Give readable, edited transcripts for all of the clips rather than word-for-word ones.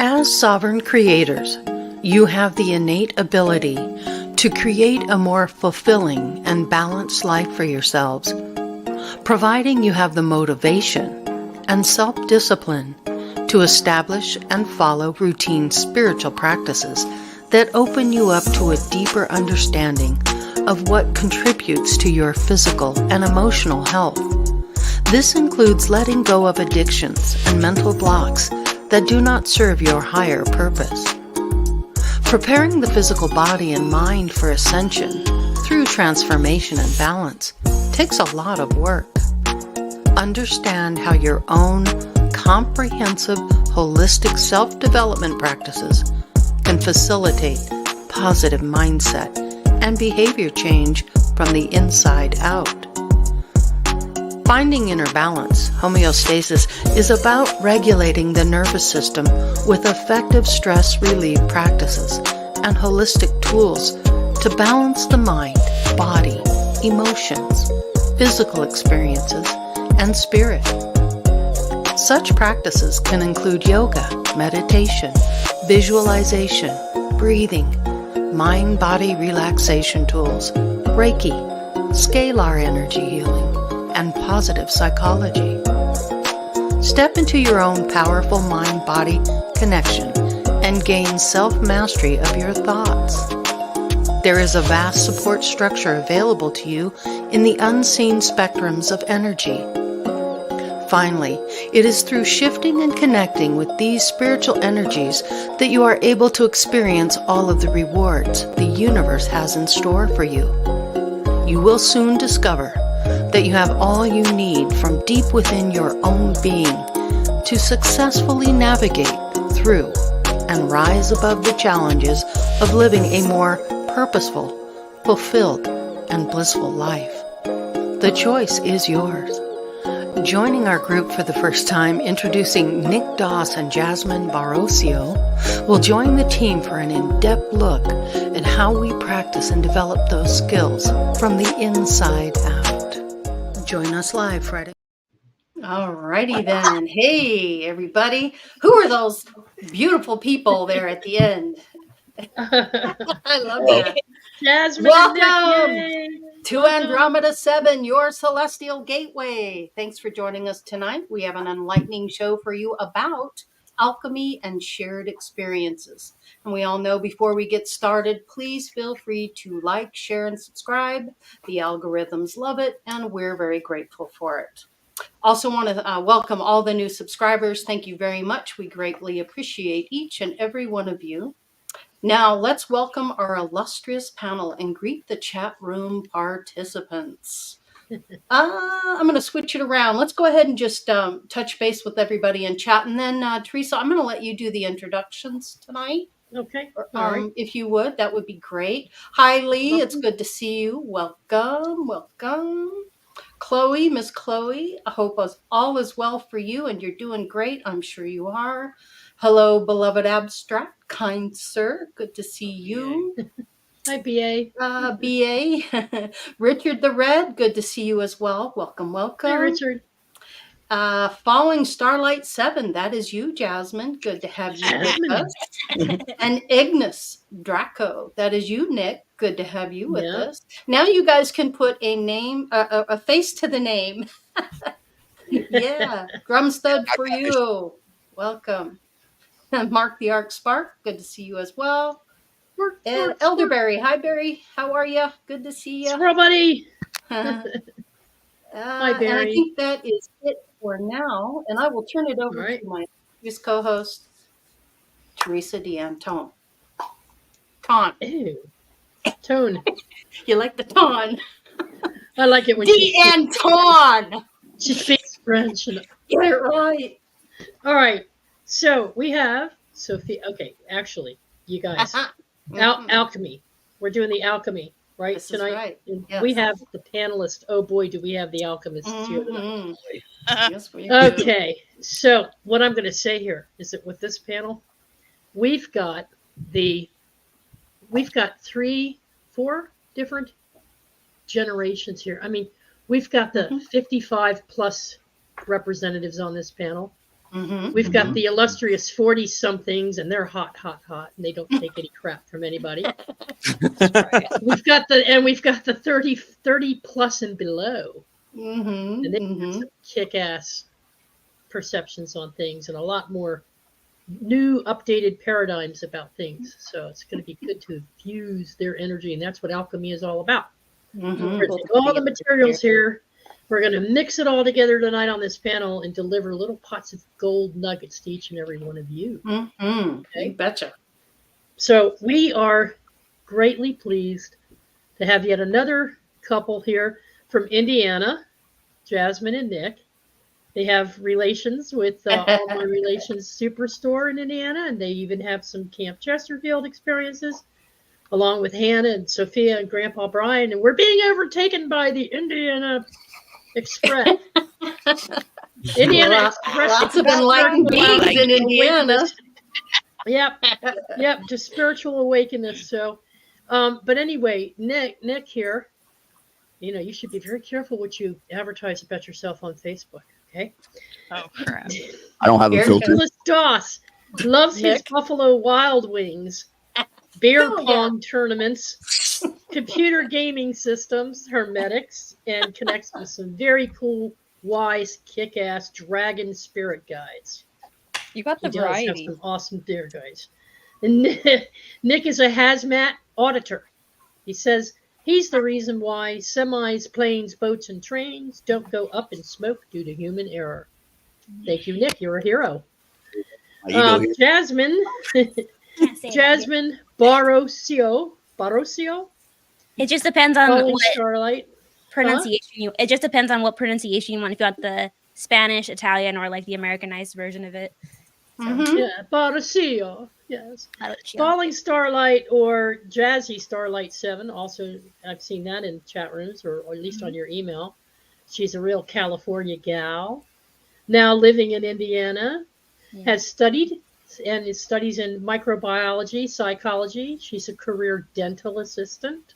As sovereign creators, you have the innate ability to create a more fulfilling and balanced life for yourselves, providing you have the motivation and self-discipline to establish and follow routine spiritual practices that open you up to a deeper understanding of what contributes to your physical and emotional health. This includes letting go of addictions and mental blocks that do not serve your higher purpose. Preparing the physical body and mind for ascension through transformation and balance takes a lot of work. Understand how your own comprehensive, holistic self-development practices can facilitate positive mindset and behavior change from the inside out. Finding inner balance, homeostasis, is about regulating the nervous system with effective stress relief practices and holistic tools to balance the mind, body, emotions, physical experiences, and spirit. Such practices can include yoga, meditation, visualization, breathing, mind-body relaxation tools, Reiki, scalar energy healing, and positive psychology. Step into your own powerful mind-body connection and gain self-mastery of your thoughts. There is a vast support structure available to you in the unseen spectrums of energy. Finally, it is through shifting and connecting with these spiritual energies that you are able to experience all of the rewards the universe has in store for you. You will soon discover that you have all you need from deep within your own being to successfully navigate through and rise above the challenges of living a more purposeful, fulfilled, and blissful life. The choice is yours. Joining our group for the first time, introducing Nick Doss and Jasmine Barosio, will join the team for an in-depth look at how we practice and develop those skills from the inside out. Join us live Friday. Alrighty then. Hey, everybody. Who are those beautiful people there at the end? I love that. Jasmine, welcome to Andromeda 7, your celestial gateway. Thanks for joining us tonight. We have an enlightening show for you about alchemy and shared experiences. And we all know before we get started, please feel free to like, share, and subscribe. The algorithms love it, and we're very grateful for it. Also want to welcome all the new subscribers. Thank you very much. We greatly appreciate each and every one of you. Now, let's welcome our illustrious panel and greet the chat room participants. I'm going to switch it around. Let's go ahead and just touch base with everybody in chat. And then, Teresa, I'm going to let you do the introductions tonight. Okay. Right. If you would, that would be great. Hi, Lee. It's good to see you. Welcome. Welcome. Chloe, Miss Chloe, I hope all is well for you and you're doing great. I'm sure you are. Hello, beloved abstract, kind sir. Good to see you. Hi, BA. BA. Richard the Red, good to see you as well. Welcome, welcome. Hi, Richard. Following Starlight 7, that is you, Jasmine. Good to have you with us. And Ignis Draco, that is you, Nick. Good to have you with us. Now you guys can put a name, a face to the name. Yeah, Grumstud for you. Welcome. Mark the Arc Spark, good to see you as well. And Elderberry, hi Barry, how are you? Good to see you. Squirrel buddy. Hi Barry. And I think that is it for now. And I will turn it over to my previous co-host, Teresa D'Antone. Ew. Tone. You like the tone? I like it when D'Antone. She speaks French. Get it right. All right. So we have Sophie. Okay, actually, you guys, alchemy. We're doing the alchemy right this tonight. Is right. Yes. We have the panelists. Oh boy, do we have the alchemists here tonight. Yes, we do. Okay, so what I'm going to say here is that with this panel, we've got 4 different generations here. I mean, we've got the 55 plus representatives on this panel. We've got the illustrious 40-somethings, and they're hot, and they don't take any crap from anybody. Right. We've got the 30 plus and below, and they have some kick-ass perceptions on things and a lot more new, updated paradigms about things. So it's going to be good to fuse their energy, and that's what alchemy is all about. We're going to take all the materials here. We're going to mix it all together tonight on this panel and deliver little pots of gold nuggets to each and every one of you. Okay? You betcha. So we are greatly pleased to have yet another couple here from Indiana, Jasmine and Nick. They have relations with All My Relations Superstore in Indiana, and they even have some Camp Chesterfield experiences, along with Hannah and Sophia and Grandpa Brian. And we're being overtaken by the Indiana Express. Indiana Express. Lots of enlightened beings in Indiana. Yep, just spiritual awakeness. So, but anyway, Nick here, you should be very careful what you advertise about yourself on Facebook, okay? Oh, crap. I don't have a filter. Nicholas Doss loves his Buffalo Wild Wings, beer pong tournaments, computer gaming systems, hermetics, and connects with some very cool, wise, kick-ass dragon spirit guides. You got the He does have variety. some awesome deer guides. And Nick is a hazmat auditor. He says he's the reason why semis, planes, boats, and trains don't go up in smoke due to human error. Thank you, Nick. You're a hero. Jasmine Barrocio. It just depends on Falling what Starlight. pronunciation it just depends on what pronunciation you want. If you got the Spanish, Italian, or like the Americanized version of it. Yeah, Barrocio. Yes. Barrocio. Falling Starlight or Jazzy Starlight 7. Also, I've seen that in chat rooms or at least on your email. She's a real California gal. Now living in Indiana. Has studied and studies in microbiology, psychology. She's a career dental assistant.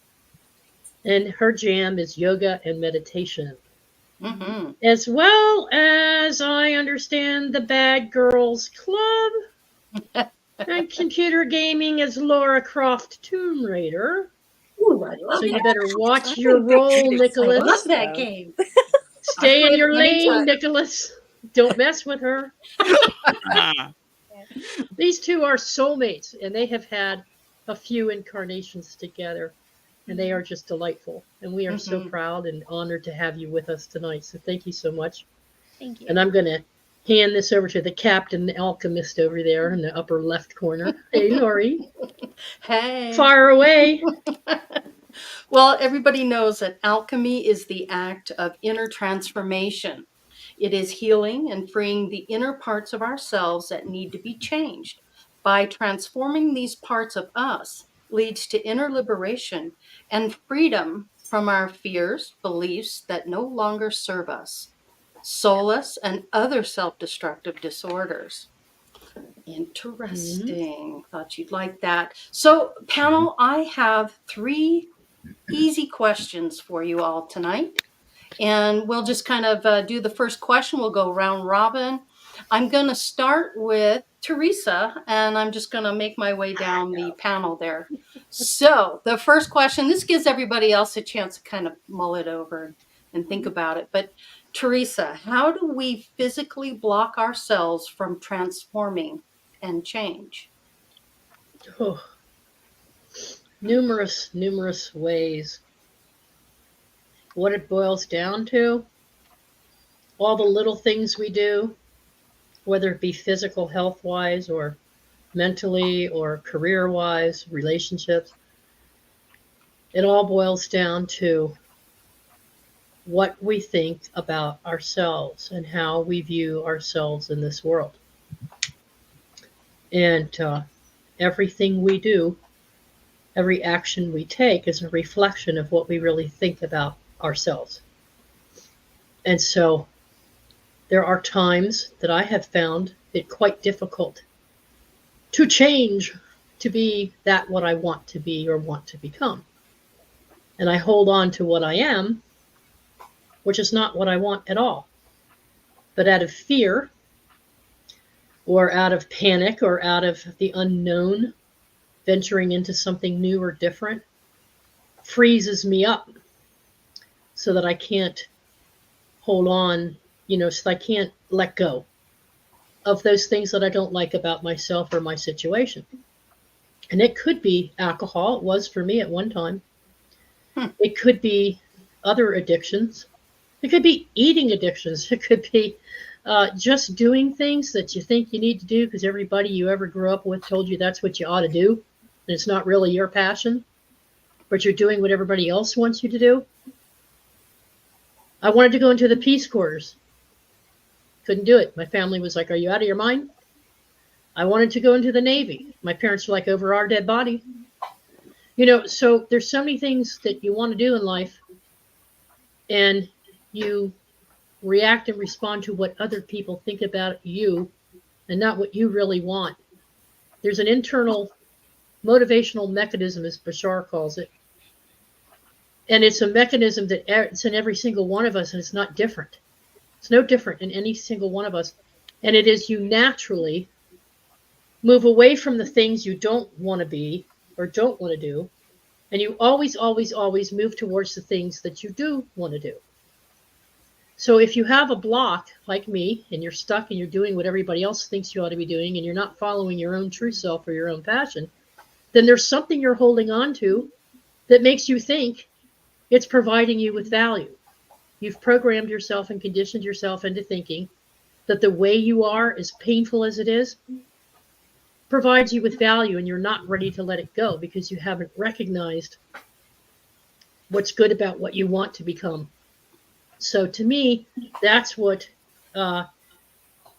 And her jam is yoga and meditation. As well as, I understand, the Bad Girls Club. And computer gaming as Laura Croft Tomb Raider. Ooh, I love So you that. better watch your role, I Nicholas. love that game. Stay in your lane, anytime. Nicholas. Don't mess with her. These two are soulmates, and they have had a few incarnations together, and they are just delightful. And we are so proud and honored to have you with us tonight. So thank you so much. Thank you. And I'm going to hand this over to the Captain Alchemist over there in the upper left corner. Hey, Lori. Hey. Fire away. Well, everybody knows that alchemy is the act of inner transformation. It is healing and freeing the inner parts of ourselves that need to be changed. By transforming these parts of us leads to inner liberation and freedom from our fears, beliefs that no longer serve us, soulless, and other self-destructive disorders. Interesting. Thought you'd like that. So, panel, I have 3 easy questions for you all tonight. And we'll just kind of do the first question. We'll go round robin. I'm going to start with Teresa, and I'm just going to make my way down the panel there. So the first question, this gives everybody else a chance to kind of mull it over and think about it. But Teresa, how do we physically block ourselves from transforming and change? Oh. Numerous ways. What it boils down to, all the little things we do, whether it be physical health wise or mentally or career wise, relationships, it all boils down to what we think about ourselves and how we view ourselves in this world. And everything we do, every action we take is a reflection of what we really think about ourselves. And so there are times that I have found it quite difficult to change to be that what I want to be or want to become. And I hold on to what I am, which is not what I want at all. But out of fear or out of panic or out of the unknown, venturing into something new or different, freezes me up so that I can't hold on, so I can't let go of those things that I don't like about myself or my situation. And it could be alcohol. It was for me at one time. It could be other addictions. It could be eating addictions. It could be just doing things that you think you need to do because everybody you ever grew up with told you that's what you ought to do. And it's not really your passion, but you're doing what everybody else wants you to do. I wanted to go into the Peace Corps. Couldn't do it. My family was like, are you out of your mind? I wanted to go into the Navy. My parents were like, over our dead body. So there's so many things that you want to do in life, and you react and respond to what other people think about you and not what you really want. There's an internal motivational mechanism, as Bashar calls it. And it's a mechanism that it's in every single one of us, and it's not different. It's no different in any single one of us. And it is you naturally move away from the things you don't want to be or don't want to do. And you always, always, always move towards the things that you do want to do. So if you have a block like me and you're stuck and you're doing what everybody else thinks you ought to be doing and you're not following your own true self or your own passion, then there's something you're holding on to that makes you think it's providing you with value. You've programmed yourself and conditioned yourself into thinking that the way you are, as painful as it is, provides you with value, and you're not ready to let it go because you haven't recognized what's good about what you want to become. So to me, that's what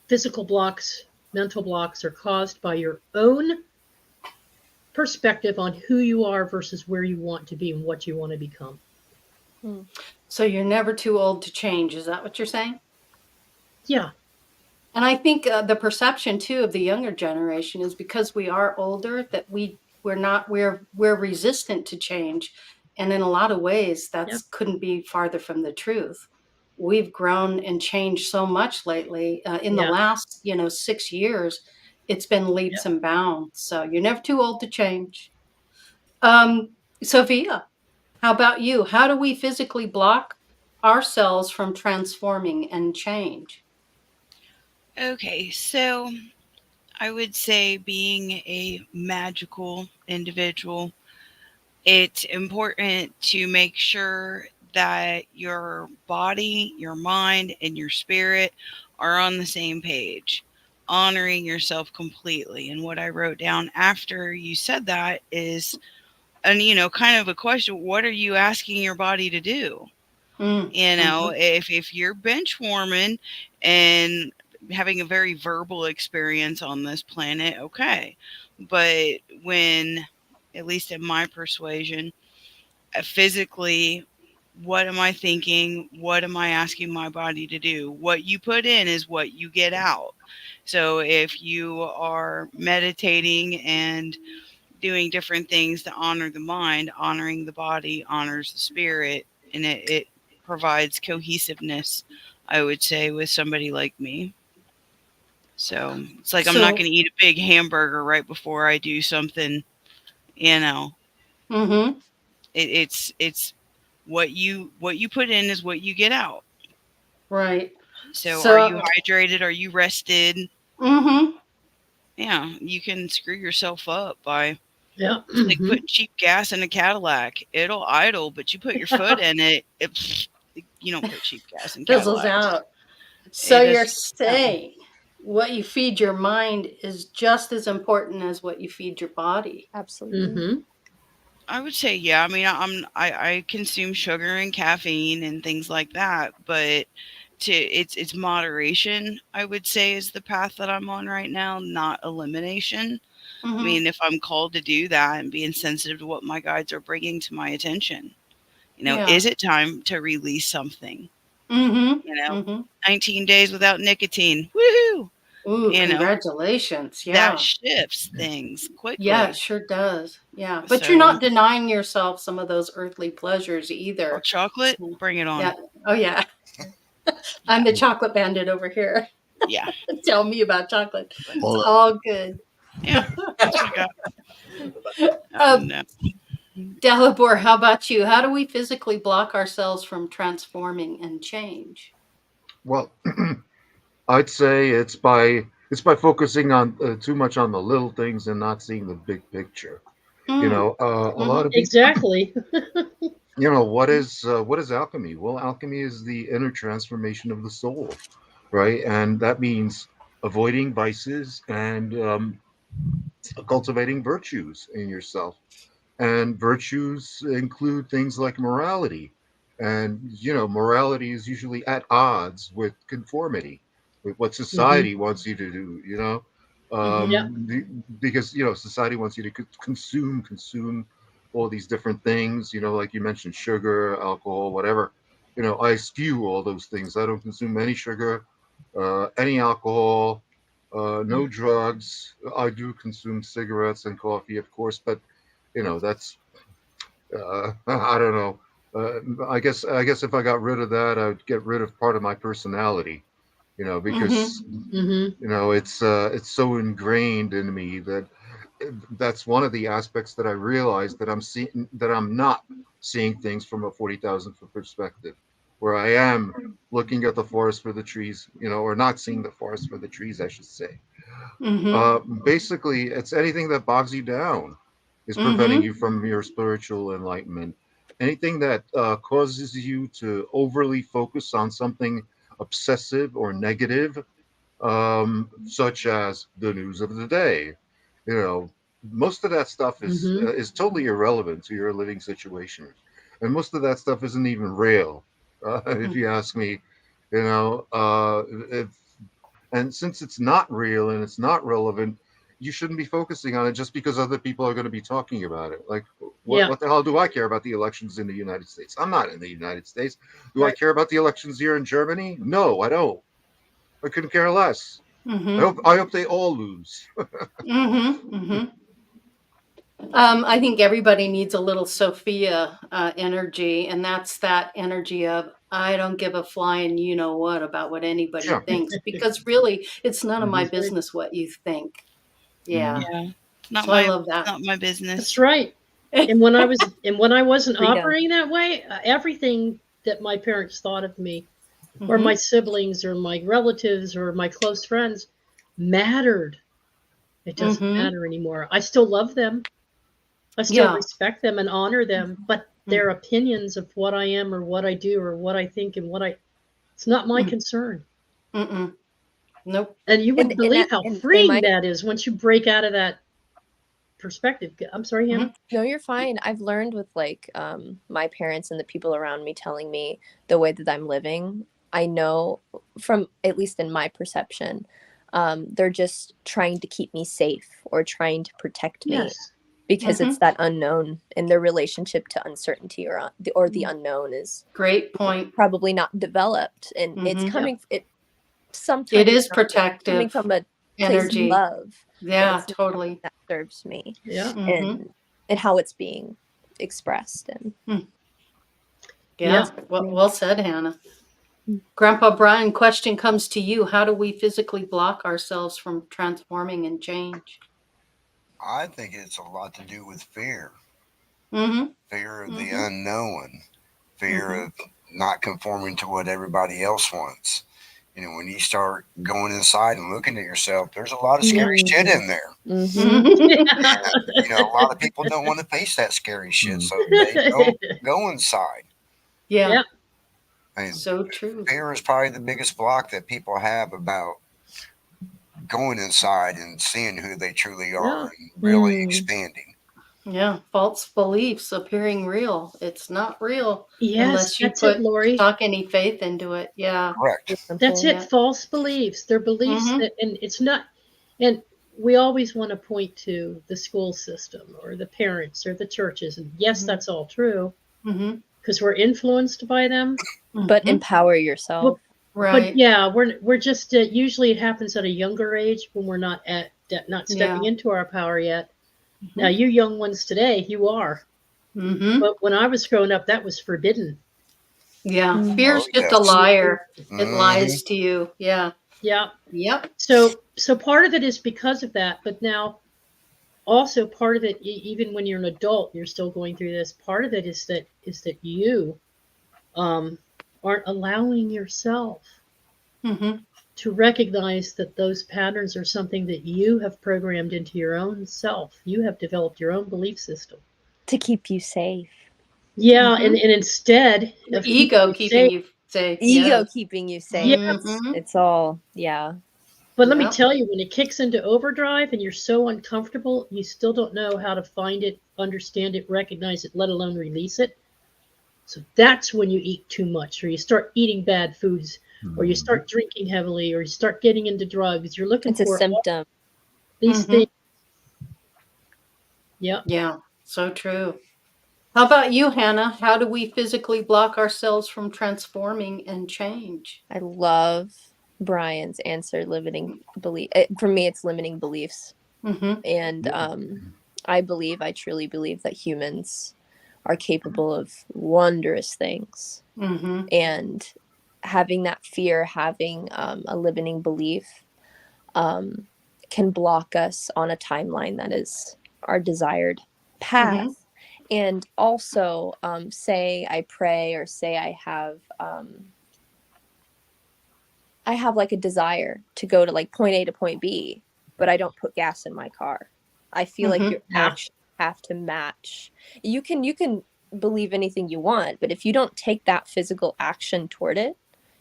physical blocks, mental blocks are caused by your own perspective on who you are versus where you want to be and what you want to become. So you're never too old to change. Is that what you're saying? Yeah. And I think the perception too of the younger generation is because we are older that we're resistant to change, and in a lot of ways that's couldn't be farther from the truth. We've grown and changed so much lately. In the last 6 years, it's been leaps and bounds. So you're never too old to change. Sophia, how about you? How do we physically block ourselves from transforming and change? Okay, so I would say being a magical individual, it's important to make sure that your body, your mind, and your spirit are on the same page, honoring yourself completely. And what I wrote down after you said that is, and kind of a question, what are you asking your body to do? If you're bench warming and having a very verbal experience on this planet, okay. But when, at least in my persuasion, physically, what am I thinking? What am I asking my body to do? What you put in is what you get out. So if you are meditating and doing different things to honor the mind, honoring the body honors the spirit, and it provides cohesiveness, I would say, with somebody like me. So it's like I'm not going to eat a big hamburger right before I do something, Mm-hmm. It's what you put in is what you get out. Right. So are you hydrated? Are you rested? Mm-hmm. Yeah, you can screw yourself up by like put cheap gas in a Cadillac. It'll idle, but you put your foot in it, you don't put cheap gas in Fizzles Cadillacs. out. So you're saying what you feed your mind is just as important as what you feed your body. Absolutely. I would say, yeah. I mean, I consume sugar and caffeine and things like that, but it's moderation, I would say, is the path that I'm on right now, not elimination. Mm-hmm. I mean, if I'm called to do that and being sensitive to what my guides are bringing to my attention, is it time to release something? Mm-hmm. 19 days without nicotine. Woohoo! Ooh, congratulations. Yeah. That shifts things quickly. Yeah, it sure does. Yeah. But you're not denying yourself some of those earthly pleasures either. Oh, chocolate? Bring it on. Yeah. Oh, yeah. I'm the chocolate bandit over here. Yeah. Tell me about chocolate. It's Well, all good. Yeah. That's what I got. No. Dalibor, how about you? How do we physically block ourselves from transforming and change? well, I'd say it's by focusing on too much on the little things and not seeing the big picture. Mm. A lot of people. Exactly. What is alchemy? Well, alchemy is the inner transformation of the soul, right? And that means avoiding vices and cultivating virtues in yourself. And virtues include things like morality. And, morality is usually at odds with conformity, with what society wants you to do. Yeah. Because, society wants you to consume all these different things, like you mentioned, sugar, alcohol, whatever. I eschew all those things. I don't consume any sugar, any alcohol, no drugs. I do consume cigarettes and coffee, of course, but that's I don't know. I guess if I got rid of that, I would get rid of part of my personality. Because it's so ingrained in me that that's one of the aspects that I realized that I'm not seeing things from a 40,000 foot perspective, where I am looking at the forest for the trees, or not seeing the forest for the trees, I should say. Basically, it's anything that bogs you down is preventing you from your spiritual enlightenment. Anything that causes you to overly focus on something obsessive or negative, such as the news of the day. Most of that stuff is totally irrelevant to your living situation, and most of that stuff isn't even real, if you ask me. If and since it's not real and it's not relevant, you shouldn't be focusing on it just because other people are going to be talking about it. Like, Yeah. what the hell do I care about the elections in the United States? I'm not in the United States. Do I care about the elections here in Germany? No, I don't. I couldn't care less. I hope they all lose. I think everybody needs a little Sophia energy, and that's that energy of I don't give a flying you know what about what anybody Sure. thinks, because really it's none of my Mhm. business what you think. Yeah. Yeah. Not So I my love that. not my business. That's right. And when I wasn't Freedom. operating that way, everything that my parents thought of me, or Mhm. my siblings, or my relatives, or my close friends, mattered. It doesn't matter anymore. I still love them. I still Yeah. respect them and honor them, but their opinions of what I am or what I do or what I think and it's not my concern. Nope. And you wouldn't believe how and freeing my- that is once you break out of that perspective. I'm sorry, Hannah. No, you're fine. I've learned with my parents and the people around me telling me the way that I'm living. I know from, at least in my perception, they're just trying to keep me safe or trying to protect me. Yes. Because it's that unknown, and their relationship to uncertainty or the unknown is Great point. probably not developed, and it's coming. Sometimes It is it's coming protective from a place energy. of love. but Yeah, it's not totally. that serves me, Yeah. and how it's being expressed. And Yeah. Well said, Hannah. Grandpa Brian, question comes to you. How do we physically block ourselves from transforming and change? I think it's a lot to do with fear. Mm-hmm. Fear of the unknown. Fear of not conforming to what everybody else wants. When you start going inside and looking at yourself, there's a lot of scary shit in there. And, a lot of people don't want to face that scary shit, so they don't go inside. Yeah. And So true. fear is probably the biggest block that people have about going inside and seeing who they truly are and really expanding. Yeah. False beliefs appearing real. It's not real unless you That's it, Lori. stock any faith into it. Yeah. Correct. That's it. False beliefs. They're beliefs that, and it's not. And we always want to point to the school system or the parents or the churches, and yes, that's all true, because we're influenced by them. but empower yourself. Right. But yeah, we're just usually it happens at a younger age when we're not stepping into our power yet. Now, you young ones today, you are. But when I was growing up, that was forbidden. Yeah. Fear's just a liar. It lies to you. Yeah. Yeah. Yep. So part of it is because of that, but now also part of it, even when you're an adult, you're still going through this. Part of it is that you aren't allowing yourself Mm-hmm. to recognize that those patterns are something that you have programmed into your own self. You have developed your own belief system. To keep you safe. Yeah, Mhm. and instead The of ego keeping safe, you safe. Ego Yes. keeping you safe. yes. Mhm. It's all, yeah. But let me Yep. tell you, when it kicks into overdrive and you're so uncomfortable, you still don't know how to find it, understand it, recognize it, let alone release it. So that's when you eat too much, or you start eating bad foods, or you start drinking heavily, or you start getting into drugs. You're looking It's a for all symptom. these Mhm. things. Yep. Yeah. So true. How about you, Hannah? How do we physically block ourselves from transforming and change? I love Brian's answer, limiting belief. For me, it's limiting beliefs. Mm-hmm. And I truly believe that humans are capable of wondrous things. Mm-hmm. And having that fear, having a limiting belief, can block us on a timeline that is our desired path. Mm-hmm. And also, say I pray, or say I have like a desire to go to like point A to point B, but I don't put gas in my car. I feel like Mm-hmm. your Yeah. actions have to match. You can believe anything you want, but if you don't take that physical action toward it,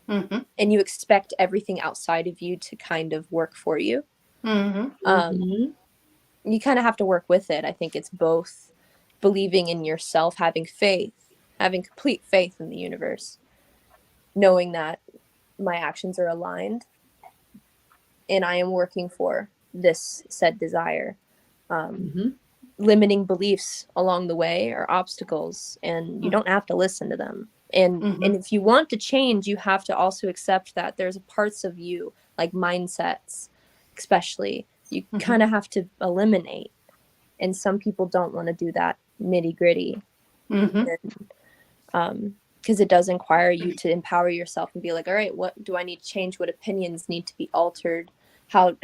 Mm-hmm. and you expect everything outside of you to kind of work for you, Mm-hmm. Mhm. you kind of have to work with it. I think it's both believing in yourself, having faith, having complete faith in the universe, knowing that my actions are aligned and I am working for this said desire. Mhm. Limiting beliefs along the way are obstacles, and you don't have to listen to them. And Mm-hmm. if you want to change, you have to also accept that there's parts of you, like mindsets especially, you kind of have to eliminate. And some people don't want to do that nitty gritty, Mm-hmm. because it does require you to empower yourself and be like, all right, what do I need to change? What opinions need to be altered? How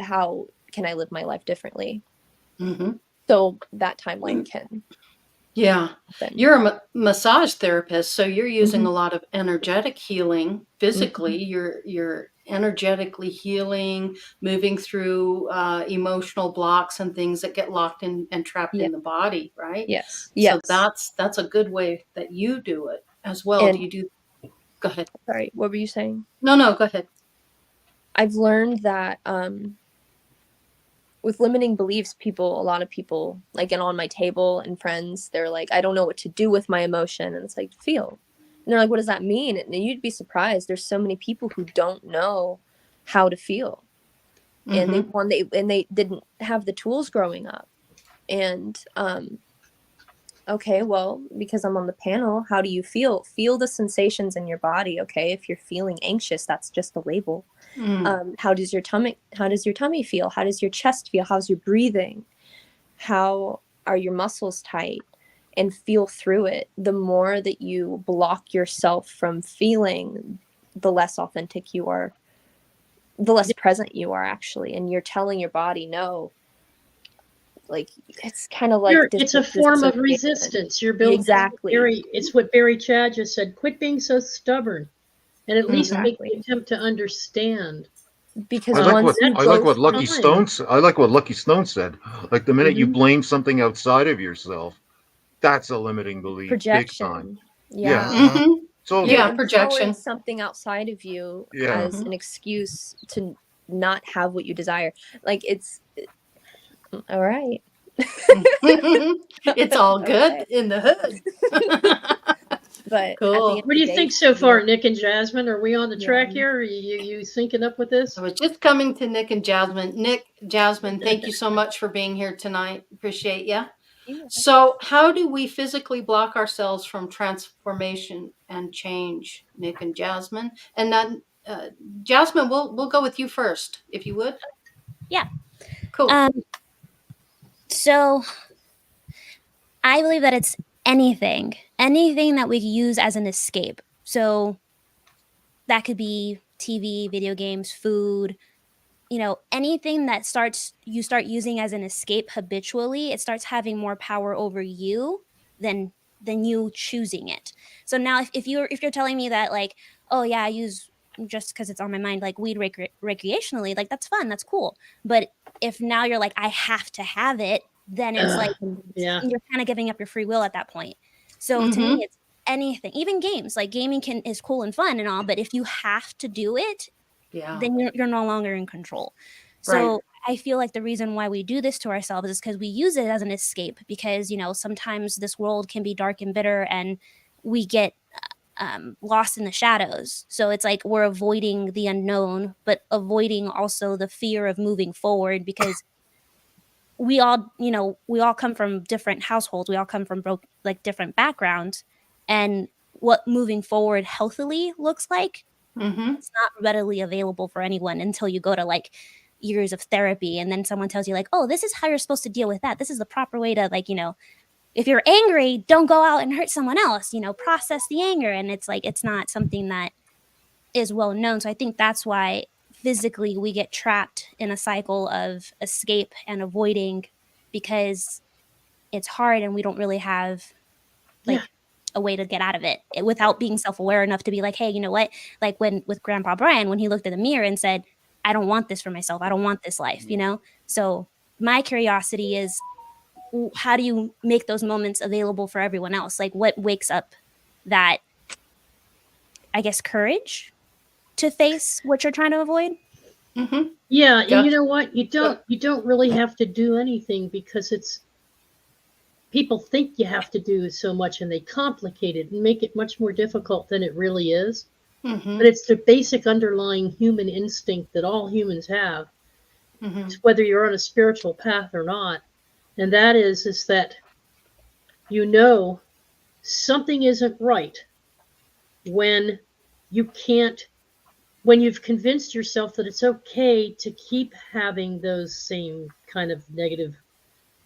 can I live my life differently? Mm-hmm. So that timeline can Yeah. happen. You're a massage therapist, so you're using Mhm. a lot of energetic healing physically. Mhm. You're energetically healing, moving through emotional blocks and things that get locked in and trapped Yeah. in the body, right? Yes. So Yes. that's a good way that you do it as well. Do And you do? Go ahead. sorry, what were you saying? No, go ahead. I've learned that with limiting beliefs, a lot of people, like, and on my table and friends, they're like, I don't know what to do with my emotion. And it's like, feel. And they're like, what does that mean? And you'd be surprised. There's so many people who don't know how to feel. And Mm-hmm. they didn't have the tools growing up. And okay, well, because I'm on the panel, how do you feel? Feel the sensations in your body. Okay, if you're feeling anxious, that's just a label. Mm. How does your tummy feel? How does your chest feel? How's your breathing? How are your muscles tight? And feel through it. The more that you block yourself from feeling, the less authentic you are, the less present you are actually. And you're telling your body no. Like, it's kind of like It's a form of dissociation. resistance. You're building. Exactly. It's what Barry Chad just said. Quit being so stubborn, and at least make Exactly. the attempt to understand. Because I like once what you I like go what Lucky through, Time. Stone. I like what Lucky Stone said. Like the minute you Mhm. blame something outside of yourself, that's a limiting belief, big time. projection, Yeah, yeah, Mm-hmm. totally. you're Yeah, empowering projection. something outside of you Yeah. as Mm-hmm. an excuse to not have what you desire. Like, it's all right. It's all good Okay. in the hood. But at the Cool. end What of do the you day, think so you know, far, Nick and Jasmine? Are we on the yeah. track here? Are you syncing up with this? I was just coming to Nick and Jasmine. Nick, Jasmine, thank you so much for being here tonight. Appreciate you. Yeah. So, how do we physically block ourselves from transformation and change, Nick and Jasmine? And then, Jasmine, we'll go with you first, if you would. Yeah. Cool. So I believe that it's anything that we use as an escape. So that could be TV, video games, food, anything that you start using as an escape habitually, it starts having more power over you than you choosing it. So now if you're telling me that, like, oh yeah, I use, just because it's on my mind, like weed recreationally, like that's fun, that's cool. But if now you're like, I have to have it, then it's like Yeah. you're kind of giving up your free will at that point. So to me, it's anything, even games. Like gaming is cool and fun and all, but if you have to do it, then you're no longer in control. So I feel like the reason why we do this to ourselves is because we use it as an escape, because sometimes this world can be dark and bitter and we get lost in the shadows. So it's like we're avoiding the unknown, but avoiding also the fear of moving forward, because we all come from different households. We all come from different backgrounds, and what moving forward healthily looks like, it's not readily available for anyone until you go to like years of therapy, and then someone tells you like, oh, this is how you're supposed to deal with that. This is the proper way to, like, if you're angry, don't go out and hurt someone else, process the anger. And it's like, it's not something that is well known. So I think that's why physically we get trapped in a cycle of escape and avoiding, because it's hard and we don't really have like a way to get out of it without being self-aware enough to be like, hey, you know what? Like with Grandpa Brian, when he looked in the mirror and said, I don't want this for myself. I don't want this life, So my curiosity is, how do you make those moments available for everyone else? Like what wakes up that, I guess, courage to face what you're trying to avoid? Yeah. And you know what? You don't really have to do anything, because people think you have to do so much, and they complicate it and make it much more difficult than it really is. But it's the basic underlying human instinct that all humans have, whether you're on a spiritual path or not. And that is that something isn't right when you've convinced yourself that it's okay to keep having those same kind of negative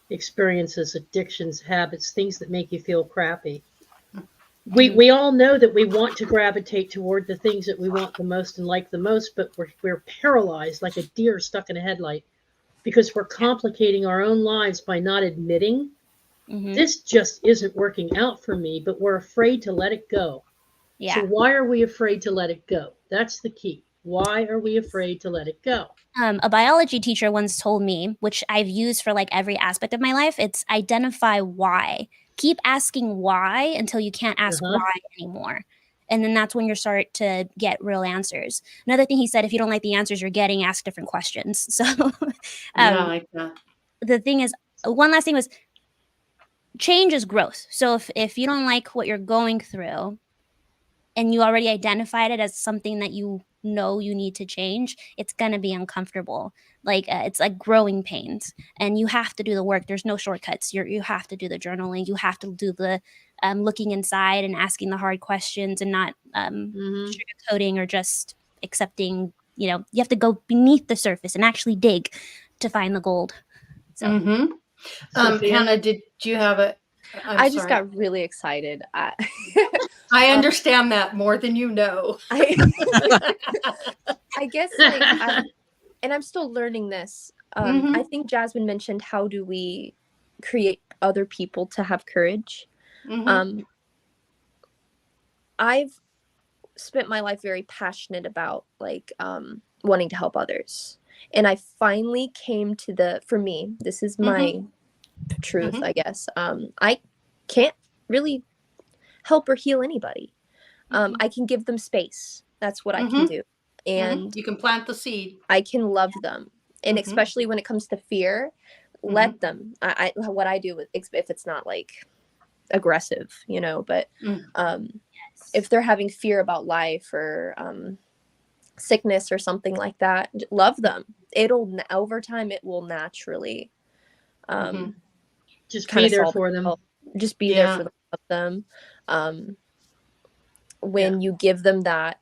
experiences, addictions, habits, things that make you feel crappy. We all know that we want to gravitate toward the things that we want the most and like the most, but we're paralyzed like a deer stuck in a headlight, because we're complicating our own lives by not admitting this just isn't working out for me, but we're afraid to let it go. Yeah. So why are we afraid to let it go? That's the key. Why are we afraid to let it go? A biology teacher once told me, which I've used for like every aspect of my life, it's identify why. Keep asking why until you can't ask why anymore. And then that's when you start to get real answers. Another thing he said, if you don't like the answers you're getting, ask different questions. So I like that. The thing is, one last thing was, change is growth. So if you don't like what you're going through and you already identified it as something that you know you need to change, it's going to be uncomfortable. Like it's like growing pains, and you have to do the work. There's no shortcuts. You have to do the journaling. You have to do the looking inside and asking the hard questions, and not sugarcoating or just accepting. You have to go beneath the surface and actually dig to find the gold. So, Hannah, did you have a? I just got really excited. I understand that more than you know. I guess, and I'm still learning this. I think Jasmine mentioned, how do we create other people to have courage? I've spent my life very passionate about wanting to help others. And I finally came to for me, this is my truth, I guess. I can't really help or heal anybody. I can give them space. That's what I can do. And you can plant the seed. I can love them. And especially when it comes to fear, let them. What I do if it's not like aggressive, but if they're having fear about life or sickness or something like that, love them. Over time, it will naturally just be there for them. Just be there for them. When you give them that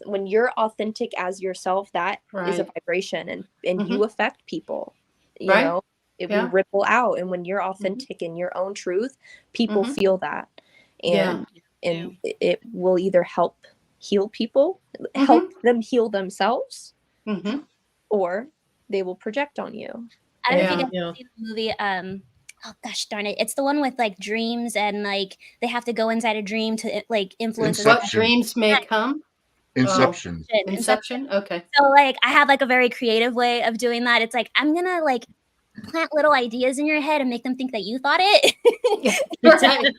when you're authentic as yourself, that is a vibration, and you affect people. You know, it will ripple out. And when you're authentic in your own truth, people feel that, and it will either help heal people, help them heal themselves, or they will project on you. I don't know if you guys have seen the movie, oh gosh darn it, it's the one with like dreams and like they have to go inside a dream to like influence what dreams may come. Inception. Inception. Okay. So like I have like a very creative way of doing that. It's like I'm gonna like plant little ideas in your head and make them think that you thought it. Right.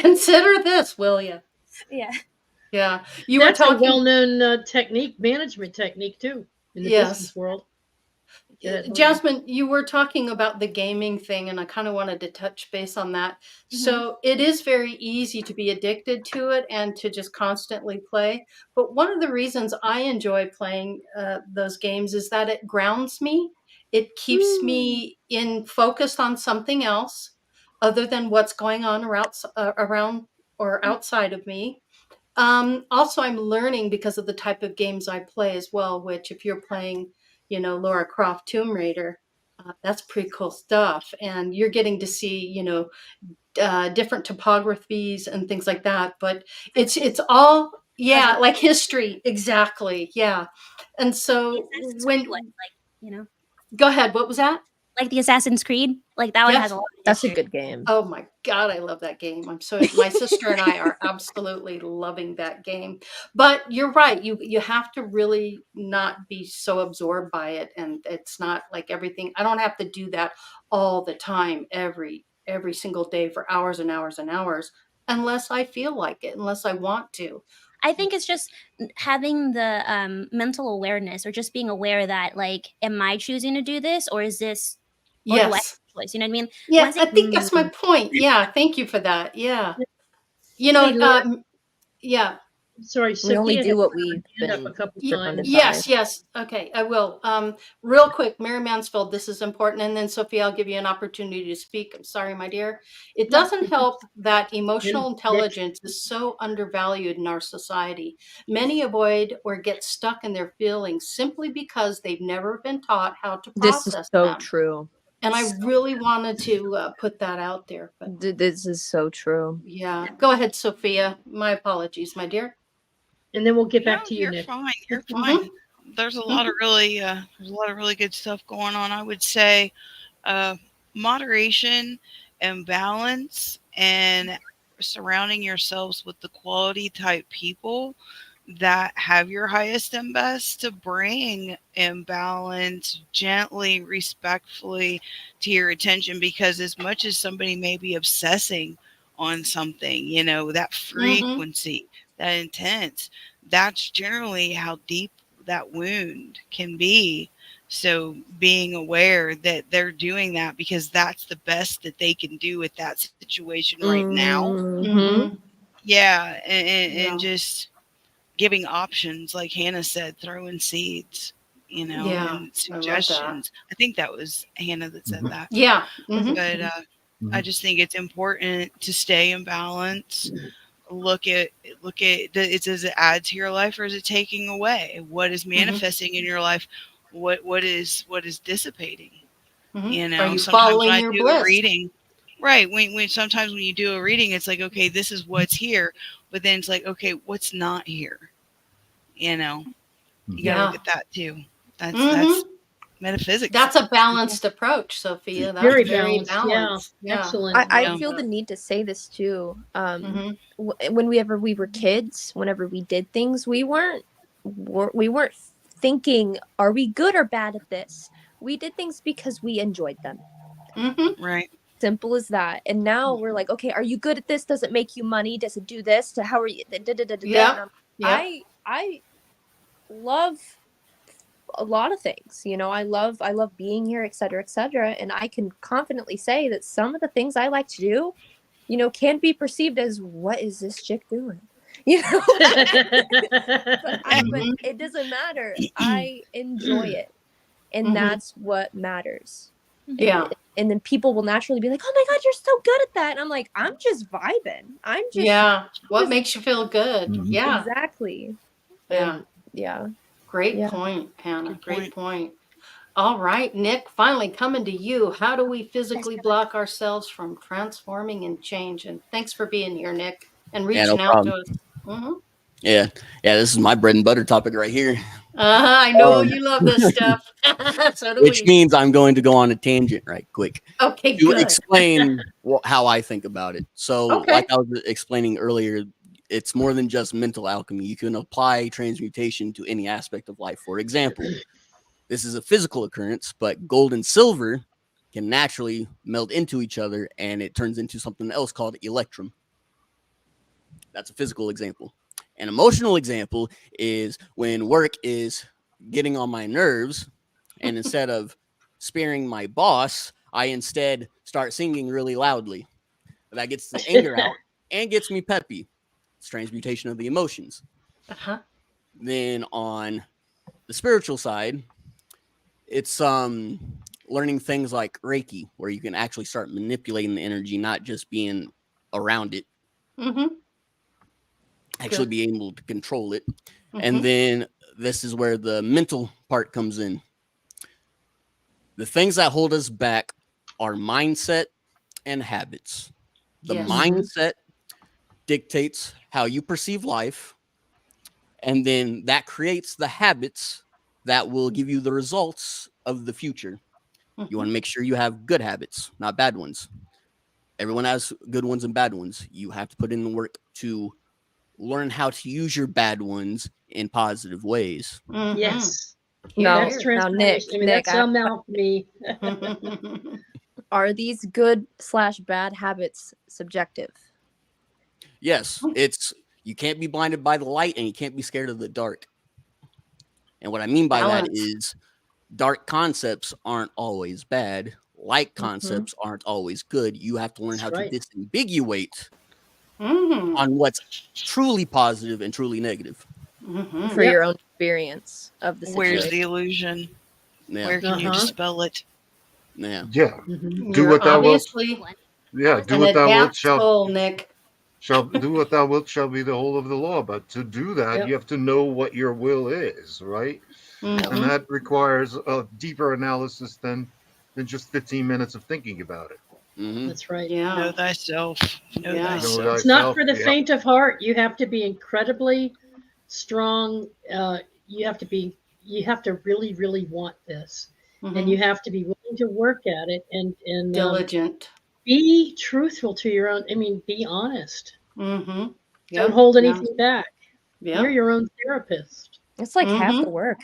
Consider this, will you? Yeah. Yeah. That's a well-known technique, management technique too, in the business world. Jasmine, you were talking about the gaming thing, and I kind of wanted to touch base on that. So it is very easy to be addicted to it and to just constantly play. But one of the reasons I enjoy playing those games is that it grounds me. It keeps me focused on something else other than what's going on around or outside of me. Also, I'm learning because of the type of games I play as well, which if you're playing, Lara Croft Tomb Raider, that's pretty cool stuff. And you're getting to see, different topographies and things like that. But it's all, like history. Exactly. Yeah. And so go ahead. What was that? Like the Assassin's Creed, like that one has a lot of That's a good game. Oh my God, I love that game. My sister and I are absolutely loving that game. But you're right. You have to really not be so absorbed by it. And it's not like everything. I don't have to do that all the time, every single day for hours and hours and hours, unless I feel like it, unless I want to. I think it's just having the mental awareness, or just being aware that, like, am I choosing to do this, or is this, or do I have a choice? You know what I mean? Yeah, I think that's my point. Yeah, thank you for that. Yeah. Yeah. Sorry, we only do what we've been a couple times. Yes. Okay, I will. Real quick, Mary Mansfield, this is important, and then Sophia, I'll give you an opportunity to speak. I'm sorry, my dear. It doesn't help that emotional intelligence is so undervalued in our society. Many avoid or get stuck in their feelings simply because they've never been taught how to process them. This is so true. And I really wanted to put that out there. But this is so true. Yeah. Go ahead, Sophia. My apologies, my dear. And then we'll get back to you, You're Nick. fine. You're fine. There's a lot of really good stuff going on. I would say moderation and balance, and surrounding yourselves with the quality type people that have your highest and best to bring imbalance gently, respectfully to your attention. Because as much as somebody may be obsessing on something, that frequency, that intense, that's generally how deep that wound can be. So being aware that they're doing that because that's the best that they can do with that situation right now. Yeah. And just giving options, like Hannah said, throwing seeds, and suggestions. I think that was Hannah that said that. Yeah. But I just think it's important to stay in balance. Look at does it add to your life, or is it taking away? What is manifesting in your life? What is dissipating? Are you sometimes following when I your do bliss? a reading, right? When sometimes when you do a reading, it's like, okay, this is what's here, but then it's like, okay, what's not here? You gotta look at that too. That's metaphysics. That's a balanced approach, Sophia. That's Very balanced. Yeah. Excellent. I feel the need to say this too. Whenever we were kids, whenever we did things, we weren't thinking, are we good or bad at this? We did things because we enjoyed them. Right. Simple as that. And now we're like, okay, are you good at this? Does it make you money? Does it do this? How are you? I love a lot of things. I love being here, et cetera, and I can confidently say that some of the things I like to do, can be perceived as, what is this chick doing? But it doesn't matter. I enjoy it, and that's what matters. And then people will naturally be like, oh my God, you're so good at that. And I'm like, I'm just vibing. What makes you feel good? Yeah, exactly. Great point, Hannah. Great point. All right, Nick, finally coming to you. How do we physically block ourselves from transforming and change? And thanks for being here, Nick, and reaching out to us. Yeah. This is my bread and butter topic right here. I know you love this stuff. So do Which we. means I'm going to go on a tangent right quick Okay, to good. explain how I think about it. So, Okay. like I was explaining earlier, it's more than just mental alchemy. You can apply transmutation to any aspect of life. For example, this is a physical occurrence, but gold and silver can naturally meld into each other, and it turns into something else called electrum. That's a physical example. An emotional example is when work is getting on my nerves, and instead of sparing my boss, I instead start singing really loudly. That gets the anger out and gets me peppy. It's transmutation of the emotions. Uh-huh. Then on the spiritual side, it's learning things like Reiki, where you can actually start manipulating the energy, not just being around it. Mm-hmm. Actually be able to control it. And then this is where the mental part comes in. The things that hold us back are mindset and habits. The mindset dictates how you perceive life, and then that creates the habits that will give you the results of the future. You want to make sure you have good habits, not bad ones. Everyone has good ones and bad ones. You have to put in the work to learn how to use your bad ones in positive ways. Yes. Now, That's transformation. Nick, That's some alchemy. Are these good/bad habits subjective? Yes, it's you can't be blinded by the light and you can't be scared of the dark. And what I mean by that is dark concepts aren't always bad. Light concepts aren't always good. You have to learn how to disambiguate on what's truly positive and truly negative. For your own experience of the situation. Where's the illusion? Yeah. Where can you dispel it? Yeah. Do what thou wilt. Yeah, do what thou wilt shall do what thou wilt shall be the whole of the law. But to do that, you have to know what your will is, right? And that requires a deeper analysis than just 15 minutes of thinking about it. That's right. Yeah. Know thyself. Know thyself. It's not for the faint of heart. You have to be incredibly strong. You have to really, really want this. And you have to be willing to work at it and diligent. Be truthful to your own. I mean, be honest. Don't hold anything back. Yeah. You're your own therapist. It's like half the work.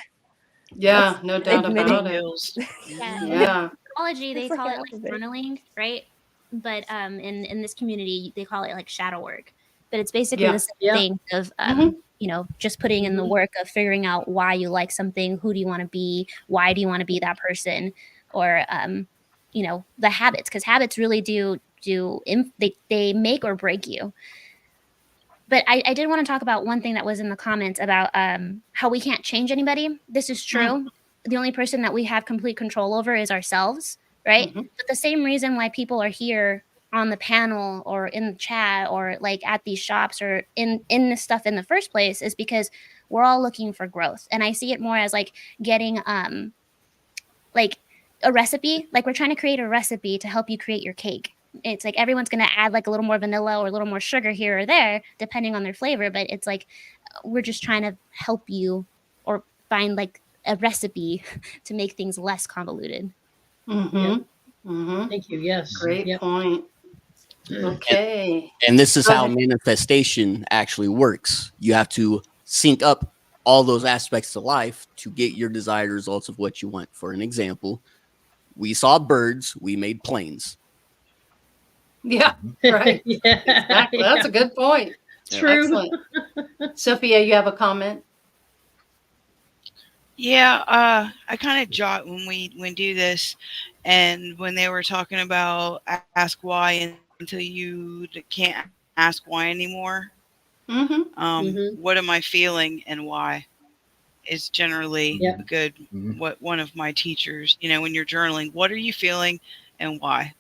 Yeah, no doubt about it. Yeah. Psychology, they call it like funneling, right? But in this community, they call it like shadow work. But it's basically the same thing of you know, just putting in the work of figuring out why you like something, who do you want to be, why do you want to be that person, or you know, the habits, because habits really they make or break you. But I did want to talk about one thing that was in the comments about how we can't change anybody. This is true. The only person that we have complete control over is ourselves, right? But the same reason why people are here on the panel or in the chat or like at these shops or in this stuff in the first place is because we're all looking for growth. And I see it more as like getting like a recipe, like we're trying to create a recipe to help you create your cake. It's like everyone's going to add like a little more vanilla or a little more sugar here or there, depending on their flavor. But it's like we're just trying to help you or find like a recipe to make things less convoluted. Thank you. Yes. Great point. Okay. And this is how manifestation actually works. You have to sync up all those aspects of life to get your desired results of what you want. For an example, we saw birds, we made planes. Yeah, right. Exactly. That's a good point. True. Excellent. Sophia, you have a comment? Yeah, I kind of jot when we do this, and when they were talking about ask why until you can't ask why anymore. What am I feeling and why is generally good. What one of my teachers, you know, when you're journaling, what are you feeling and why?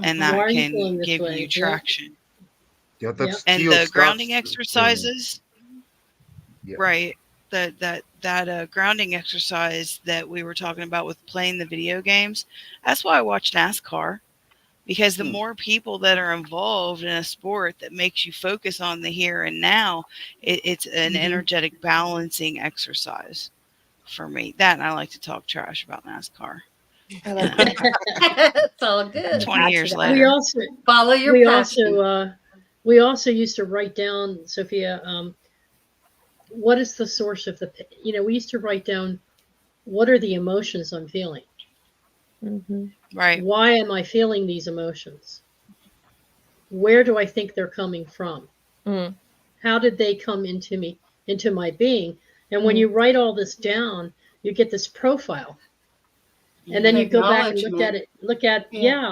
And that can give you traction. Yeah, that's and the grounding exercises, right? That grounding exercise that we were talking about with playing the video games. That's why I watch NASCAR, because the more people that are involved in a sport that makes you focus on the here and now, it's an energetic balancing exercise for me. That, and I like to talk trash about NASCAR. I like that. It's all good. 20 years we later. also Follow your passion. we also used to write down, Sophia, what is the source of the, we used to write down, what are the emotions I'm feeling? Right. Why am I feeling these emotions? Where do I think they're coming from? How did they come into me, into my being? And when you write all this down, you get this profile. And then you go back and look at it,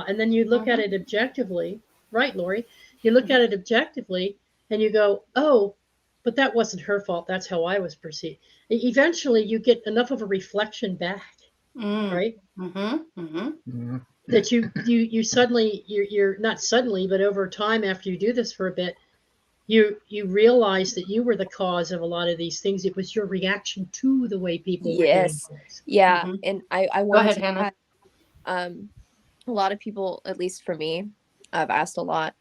and then you look at it objectively, right, Lori? You look at it objectively and you go, oh, but that wasn't her fault. That's how I was perceived. Eventually you get enough of a reflection back, right? That you suddenly, you're not suddenly, but over time, after you do this for a bit, you realize that you were the cause of a lot of these things. It was your reaction to the way people were doing things. Yeah. And I wanted to Hannah. add, a lot of people, at least for me, I've asked a lot.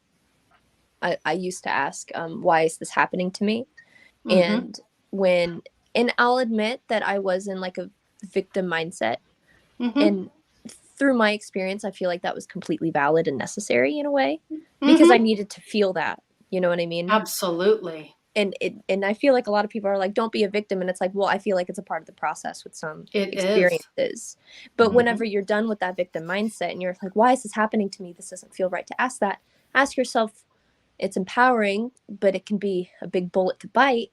I used to ask, why is this happening to me? And I'll admit that I was in like a victim mindset. And through my experience, I feel like that was completely valid and necessary in a way, because I needed to feel that. You know what I mean? Absolutely. And I feel like a lot of people are like, don't be a victim. And it's like, well, I feel like it's a part of the process with some experiences. But whenever you're done with that victim mindset and you're like, why is this happening to me? This doesn't feel right to ask that. Ask yourself, it's empowering, but it can be a big bullet to bite.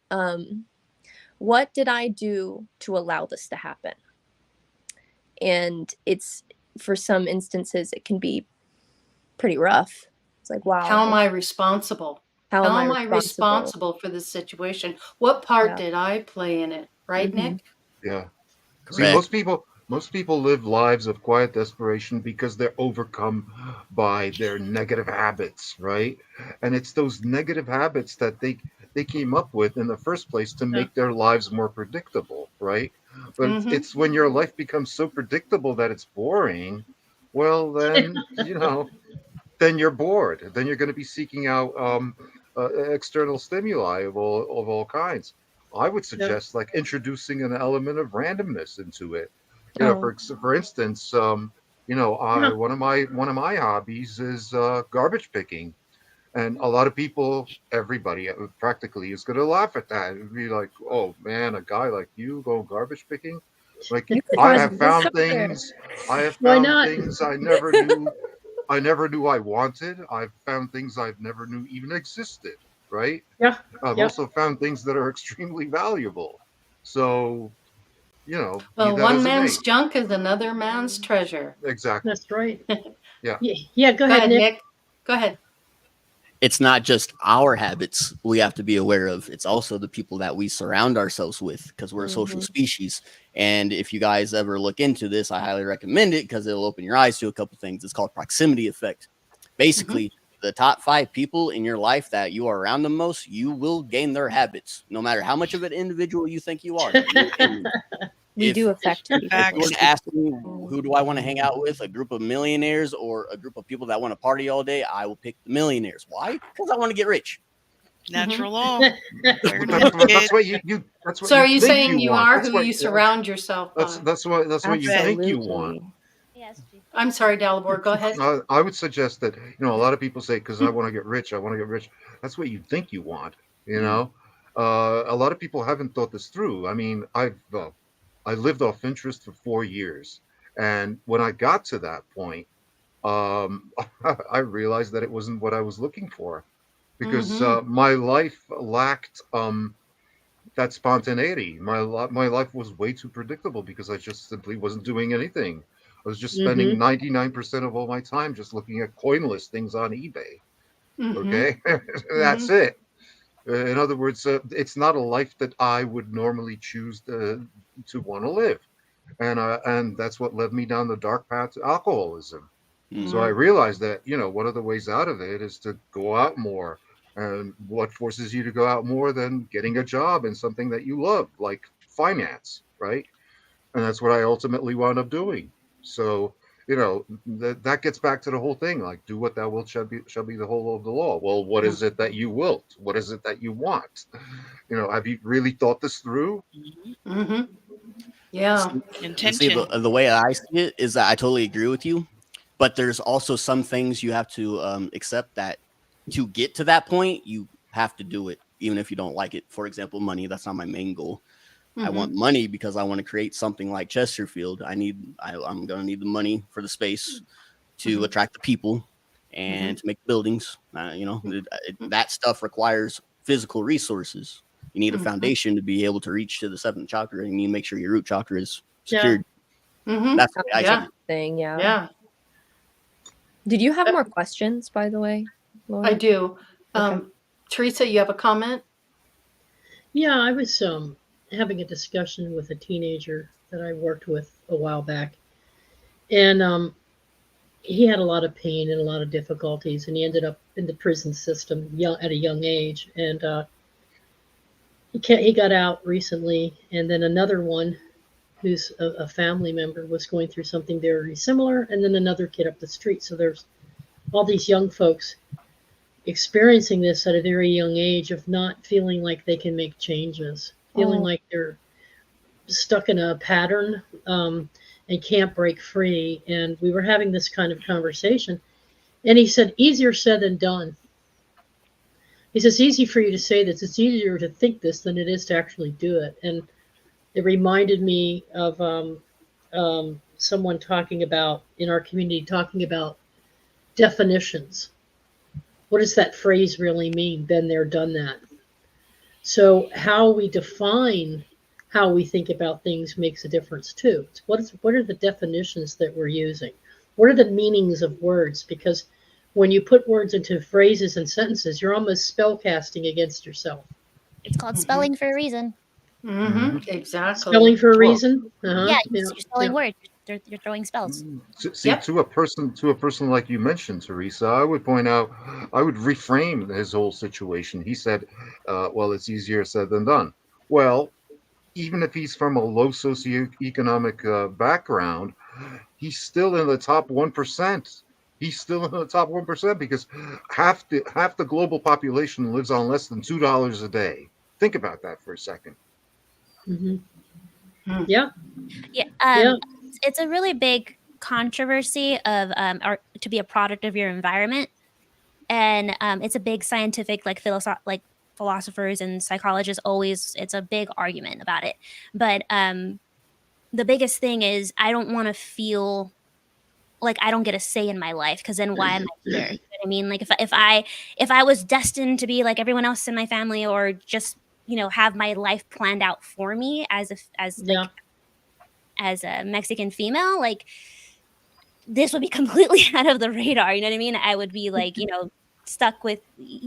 What did I do to allow this to happen? And it's, for some instances, it can be pretty rough. It's like, wow. How am I responsible? How am I responsible for this situation? What part did I play in it? Right, Nick? Yeah. Correct. See, most people live lives of quiet desperation because they're overcome by their negative habits, right? And it's those negative habits that they came up with in the first place to make their lives more predictable, right? But it's when your life becomes so predictable that it's boring, well, then, then you're bored. Then you're going to be seeking out external stimuli of all kinds. I would suggest like introducing an element of randomness into it. For instance, one of my hobbies is garbage picking, and a lot of people, everybody practically, is going to laugh at that and be like, "Oh man, a guy like you going garbage picking?" Like I have found things I never knew. I never knew I wanted. I've found things I've never knew even existed, right? Yeah. I've also found things that are extremely valuable. So, well, one man's junk is another man's treasure. Exactly. That's right. Yeah. Yeah, go ahead, Nick. Go ahead. It's not just our habits we have to be aware of. It's also the people that we surround ourselves with, because we're a social species. And if you guys ever look into this, I highly recommend it because it'll open your eyes to a couple things. It's called proximity effect. Basically, the top 5 people in your life that you are around the most, you will gain their habits, no matter how much of an individual you think you are. We do affect people. If you were to ask me, who do I want to hang out with, a group of millionaires or a group of people that want to party all day, I will pick the millionaires. Why? Because I want to get rich. Natural law. That's what you. That's what. So, are you saying you want. are That's who what, you surround yourself by? That's what you think you want. I'm sorry, Dalibor. Go ahead. I would suggest that a lot of people say, because I want to get rich. I want to get rich. That's what you think you want. A lot of people haven't thought this through. I mean, I lived off interest for 4 years, and when I got to that point, I realized that it wasn't what I was looking for, because my life lacked that spontaneity. My life was way too predictable because I just simply wasn't doing anything. I was just spending 99% of all my time just looking at coin listings on eBay. Okay, that's it. In other words, it's not a life that I would normally choose to want to live, and that's what led me down the dark path to alcoholism. So I realized that one of the ways out of it is to go out more, and what forces you to go out more than getting a job in something that you love, like finance, right? And that's what I ultimately wound up doing. So you know, that gets back to the whole thing, like, do what thou wilt shall be the whole of the law. Well, what is it that you wilt? What is it that you want? You know, have you really thought this through? Mm-hmm. Yeah. See, the way I see it is that I totally agree with you, but there's also some things you have to accept that to get to that point, you have to do it, even if you don't like it. For example, money. That's not my main goal. I want money because I want to create something like Chesterfield. I'm going to need the money for the space to attract the people and to make buildings. You know, that stuff requires physical resources. You need a foundation to be able to reach to the seventh chakra. You need to make sure your root chakra is secured. Yeah. That's the way I see it. Thing, yeah. Yeah. Did you have more questions, by the way, Laura? I do. Okay. Teresa, you have a comment? Yeah, I was having a discussion with a teenager that I worked with a while back, and he had a lot of pain and a lot of difficulties, and he ended up in the prison system at a young age, and he got out recently, and then another one who's a family member was going through something very similar, and then another kid up the street. So there's all these young folks experiencing this at a very young age of not feeling like they can make changes, feeling like they're stuck in a pattern and can't break free. And we were having this kind of conversation, and he said, easier said than done. He says, it's easy for you to say this. It's easier to think this than it is to actually do it. And it reminded me of someone talking about, in our community, talking about definitions. What does that phrase really mean? Been there, done that. So how we define how we think about things makes a difference too. What are the definitions that we're using? What are the meanings of words? Because when you put words into phrases and sentences, you're almost spell casting against yourself. It's called spelling for a reason. Exactly. Spelling for a reason. Yeah, you're spelling words. You're throwing spells. See, to a person like you mentioned, Teresa, I would point out, I would reframe his whole situation. He said, well, it's easier said than done. Well, even if he's from a low socioeconomic background, he's still in the top 1%. He's still in the top 1% because half the global population lives on less than $2 a day. Think about that for a second. Yeah. It's a really big controversy of to be a product of your environment, and it's a big scientific philosophers and psychologists it's a big argument about it. But the biggest thing is I don't want to feel like I don't get a say in my life, because then why am I here? You know what I mean? Like if I was destined to be like everyone else in my family, or just have my life planned out for me as a Mexican female, like this would be completely out of the radar. You know what I mean? I would be like, stuck with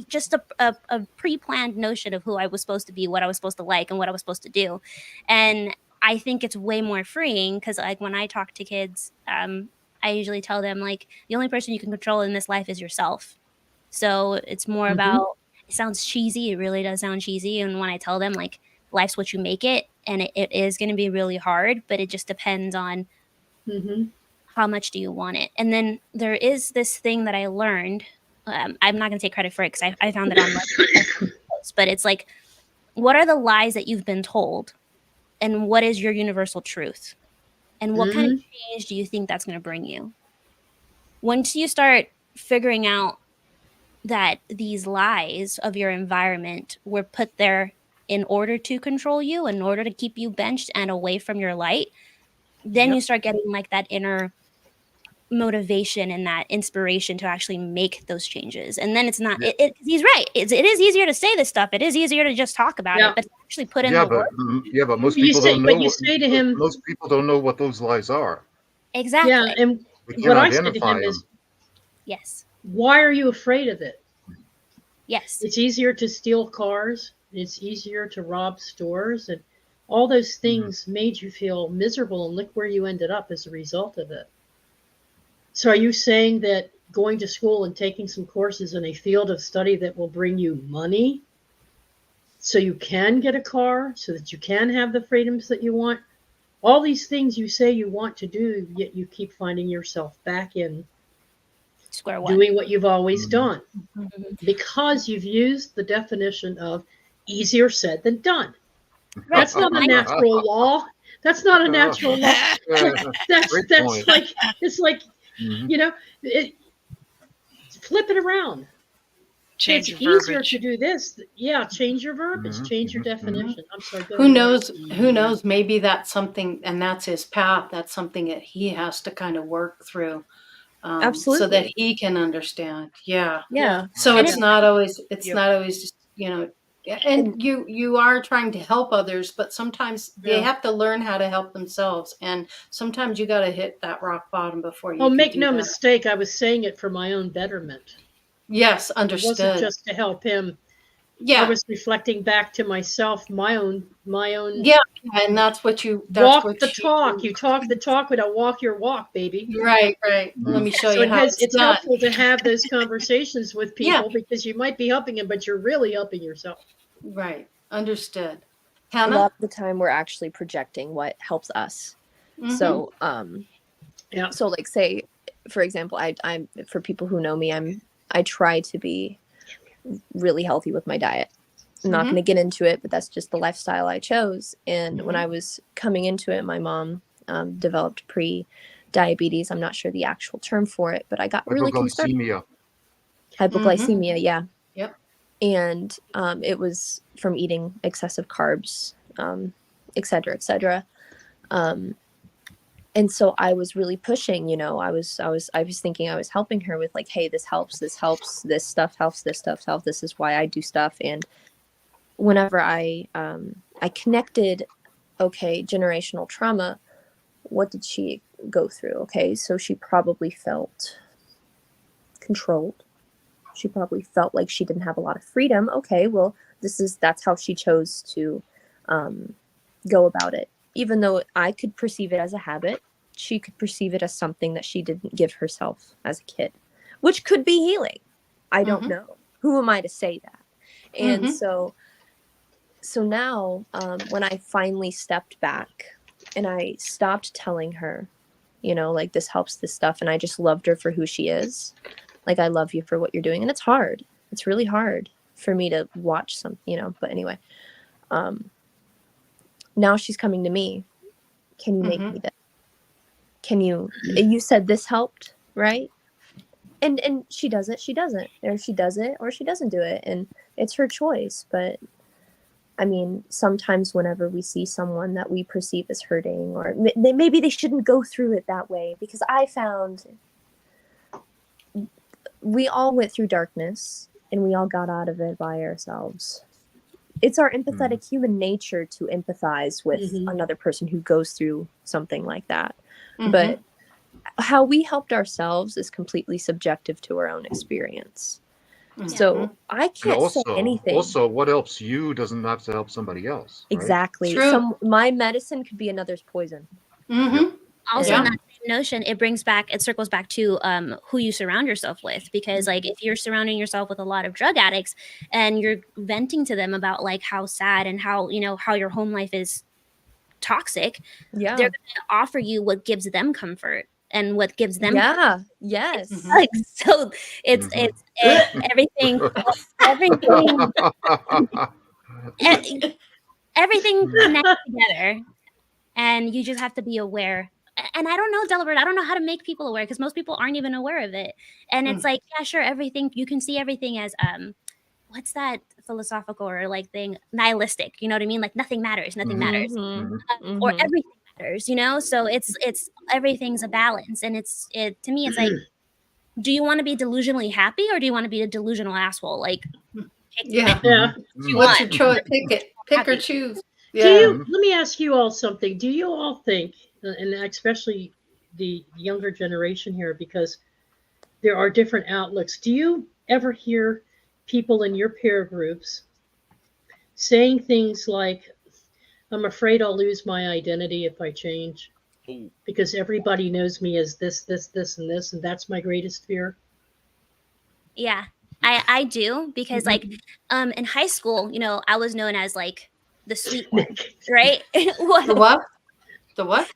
just a pre-planned notion of who I was supposed to be, what I was supposed to like, and what I was supposed to do. And I think it's way more freeing, because like when I talk to kids, I usually tell them like the only person you can control in this life is yourself. So it's more about, it sounds cheesy. It really does sound cheesy. And when I tell them like life's what you make it, and it is going to be really hard, but it just depends on how much do you want it. And then there is this thing that I learned. I'm not going to take credit for it, because I found it on but it's like, what are the lies that you've been told, and what is your universal truth, and what kind of change do you think that's going to bring you? Once you start figuring out that these lies of your environment were put there in order to control you, in order to keep you benched and away from your light, then you start getting like that inner motivation and that inspiration to actually make those changes. And then it's not he's right, it is easier to say this stuff, it is easier to just talk about it, but to actually put in the work. But most people don't know. You say to him, most people don't know what those lies are. Exactly. Yeah, and what I said to him is, yes, why are you afraid of it? Yes, it's easier to steal cars, it's easier to rob stores, and all those things made you feel miserable, and look where you ended up as a result of it. So are you saying that going to school and taking some courses in a field of study that will bring you money so you can get a car, so that you can have the freedoms that you want, all these things you say you want to do, yet you keep finding yourself back in Square one. doing what you've always done, Mhm. because you've used the definition of easier said than done. Right. That's not a natural law. That's not a natural law. That's point. like, it's like, Mhm. you know, flip it around. Change It's your easier verbiage. to do this. Yeah, change your verbiage, Mhm, change your mhm, mhm. definition. I'm sorry. Go Who ahead. knows? Who knows? Maybe that's something, and that's his path. That's something that he has to kind of work through, so that Absolutely. he can understand. Yeah. Yeah. So And it's it's not always. It's Yep. not always just, you know. And And you are trying to help others, but sometimes they Yeah. have to learn how to help themselves, and sometimes you got to hit that rock bottom before you Oh, can make do no that. mistake. I was saying it for my own betterment. Yes, It wasn't understood. just to help him. I Yeah, was reflecting back to myself, my own yeah, and that's what you. That's walk what the talk. You talk the talk, but I walk your walk, baby. Right, right. Let Mhm. me show So you how it's it's done. helpful to have those conversations with Yeah, people, because you might be helping them, but you're really helping yourself. right. Understood. a Hannah. lot of the time we're actually projecting what helps us. Mhm. So Yeah. so like, say for example, I'm for people who know me, I try to be really healthy with my diet. I'm not going to get into it, but that's just the lifestyle I chose. And when I was coming into it, my mom developed pre-diabetes. I'm not sure the actual term for it, but I got really concerned. Hypoglycemia. Hypoglycemia, yeah. Yep. And it was from eating excessive carbs, et cetera, et cetera. And so I was really pushing, you know, I was thinking I was helping her with, like, hey, this helps, this stuff helps, this stuff helps, this is why I do stuff. And whenever I connected, okay, generational trauma, what did she go through? Okay, so she probably felt controlled. She probably felt like she didn't have a lot of freedom. Okay, well, that's how she chose to go about it. Even though I could perceive it as a habit, she could perceive it as something that she didn't give herself as a kid, which could be healing. I don't know. Who am I to say that? And so now, when I finally stepped back and I stopped telling her, you know, like, this helps, this stuff, and I just loved her for who she is. Like, I love you for what you're doing. And it's hard. It's really hard for me to watch some, you know, but anyway, now she's coming to me. Can you make me this? Can you said this helped, right? And she does it, she doesn't. Or she does it, or she doesn't do it. And it's her choice. But I mean, sometimes whenever we see someone that we perceive as hurting, or maybe they shouldn't go through it that way, because I found we all went through darkness and we all got out of it by ourselves. It's our empathetic human nature to empathize with another person who goes through something like that. But how we helped ourselves is completely subjective to our own experience. So I can't say anything. Also, what helps you doesn't have to help somebody else. Right? Exactly. True. My medicine could be another's poison. Also, in that same notion, it circles back to who you surround yourself with. Because, like, if you're surrounding yourself with a lot of drug addicts and you're venting to them about, like, how sad and how, you know, how your home life is toxic, they're going to offer you what gives them comfort and what gives them comfort. Yes. Like, so it's everything everything connects together, and you just have to be aware. And I don't know, Delbert, I don't know how to make people aware, because most people aren't even aware of it. And it's like, yeah, sure, everything, you can see everything as what's that philosophical or like thing, nihilistic, you know what I mean? Like, nothing matters, or everything matters, you know? So it's everything's a balance. And to me, it's like, do you want to be delusionally happy, or do you want to be a delusional asshole? Like, what's your choice? Pick or choose. Let me ask you all something. Do you all think, and especially the younger generation here, because there are different outlooks, do you ever hear people in your peer groups saying things like, I'm afraid I'll lose my identity if I change, because everybody knows me as this, this, this, and this, and that's my greatest fear? Yeah, I do, because like in high school, you know, I was known as like the sweet one, right? The what? The what?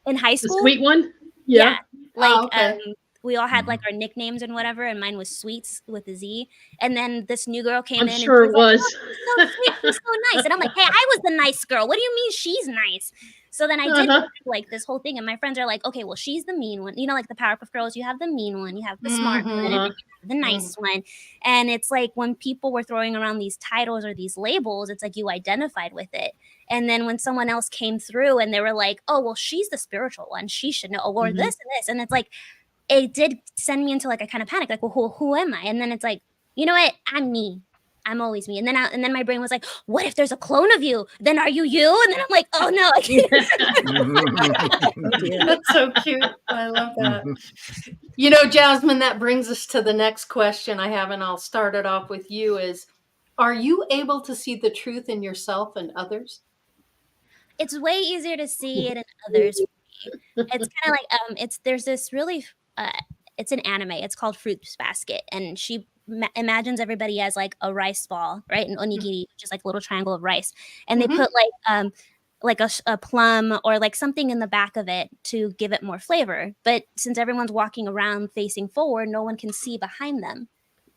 In high The school. sweet one? Yeah. Like, okay. we all had like our nicknames and whatever, and mine was Sweets with a Z. And then this new girl came I'm in sure and it she was was. like, "Oh, she's so sweet, she's so nice." And I'm like, "Hey, I was the nice girl. What do you mean she's nice?" So then I did go through, like, this whole thing, and my friends are like, "Okay, well, she's the mean one. You know, like the Powerpuff Girls, you have the mean one, you have the smart one, and then you have the nice one." And it's like when people were throwing around these titles or these labels, it's like you identified with it. And then when someone else came through and they were like, "Oh, well, she's the spiritual one. She should know," or this and this. And it's like, it did send me into like a kind of panic, like, well, who am I? And then it's like, you know what? I'm me. I'm always me. And then my brain was like, what if there's a clone of you? Then are you you? And then I'm like, oh no, I can't. That's so cute. I love that. You know, Jasmine, that brings us to the next question I have, and I'll start it off with you is, are you able to see the truth in yourself and others? It's way easier to see it in others. It's kind of like, there's this really, it's an anime. It's called Fruits Basket. And she imagines everybody as like a rice ball, right? An onigiri, which is like a little triangle of rice. And they put like a plum or like something in the back of it to give it more flavor. But since everyone's walking around facing forward, no one can see behind them.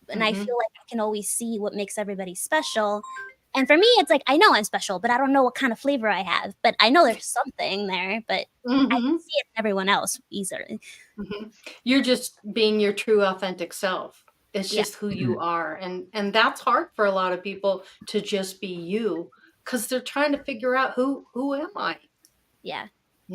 And I feel like I can always see what makes everybody special. And for me, it's like, I know I'm special, but I don't know what kind of flavor I have. But I know there's something there, but I can see it in everyone else easily. You're just being your true, authentic self. It's just who you are. And that's hard for a lot of people to just be you, because they're trying to figure out who am I? Yeah.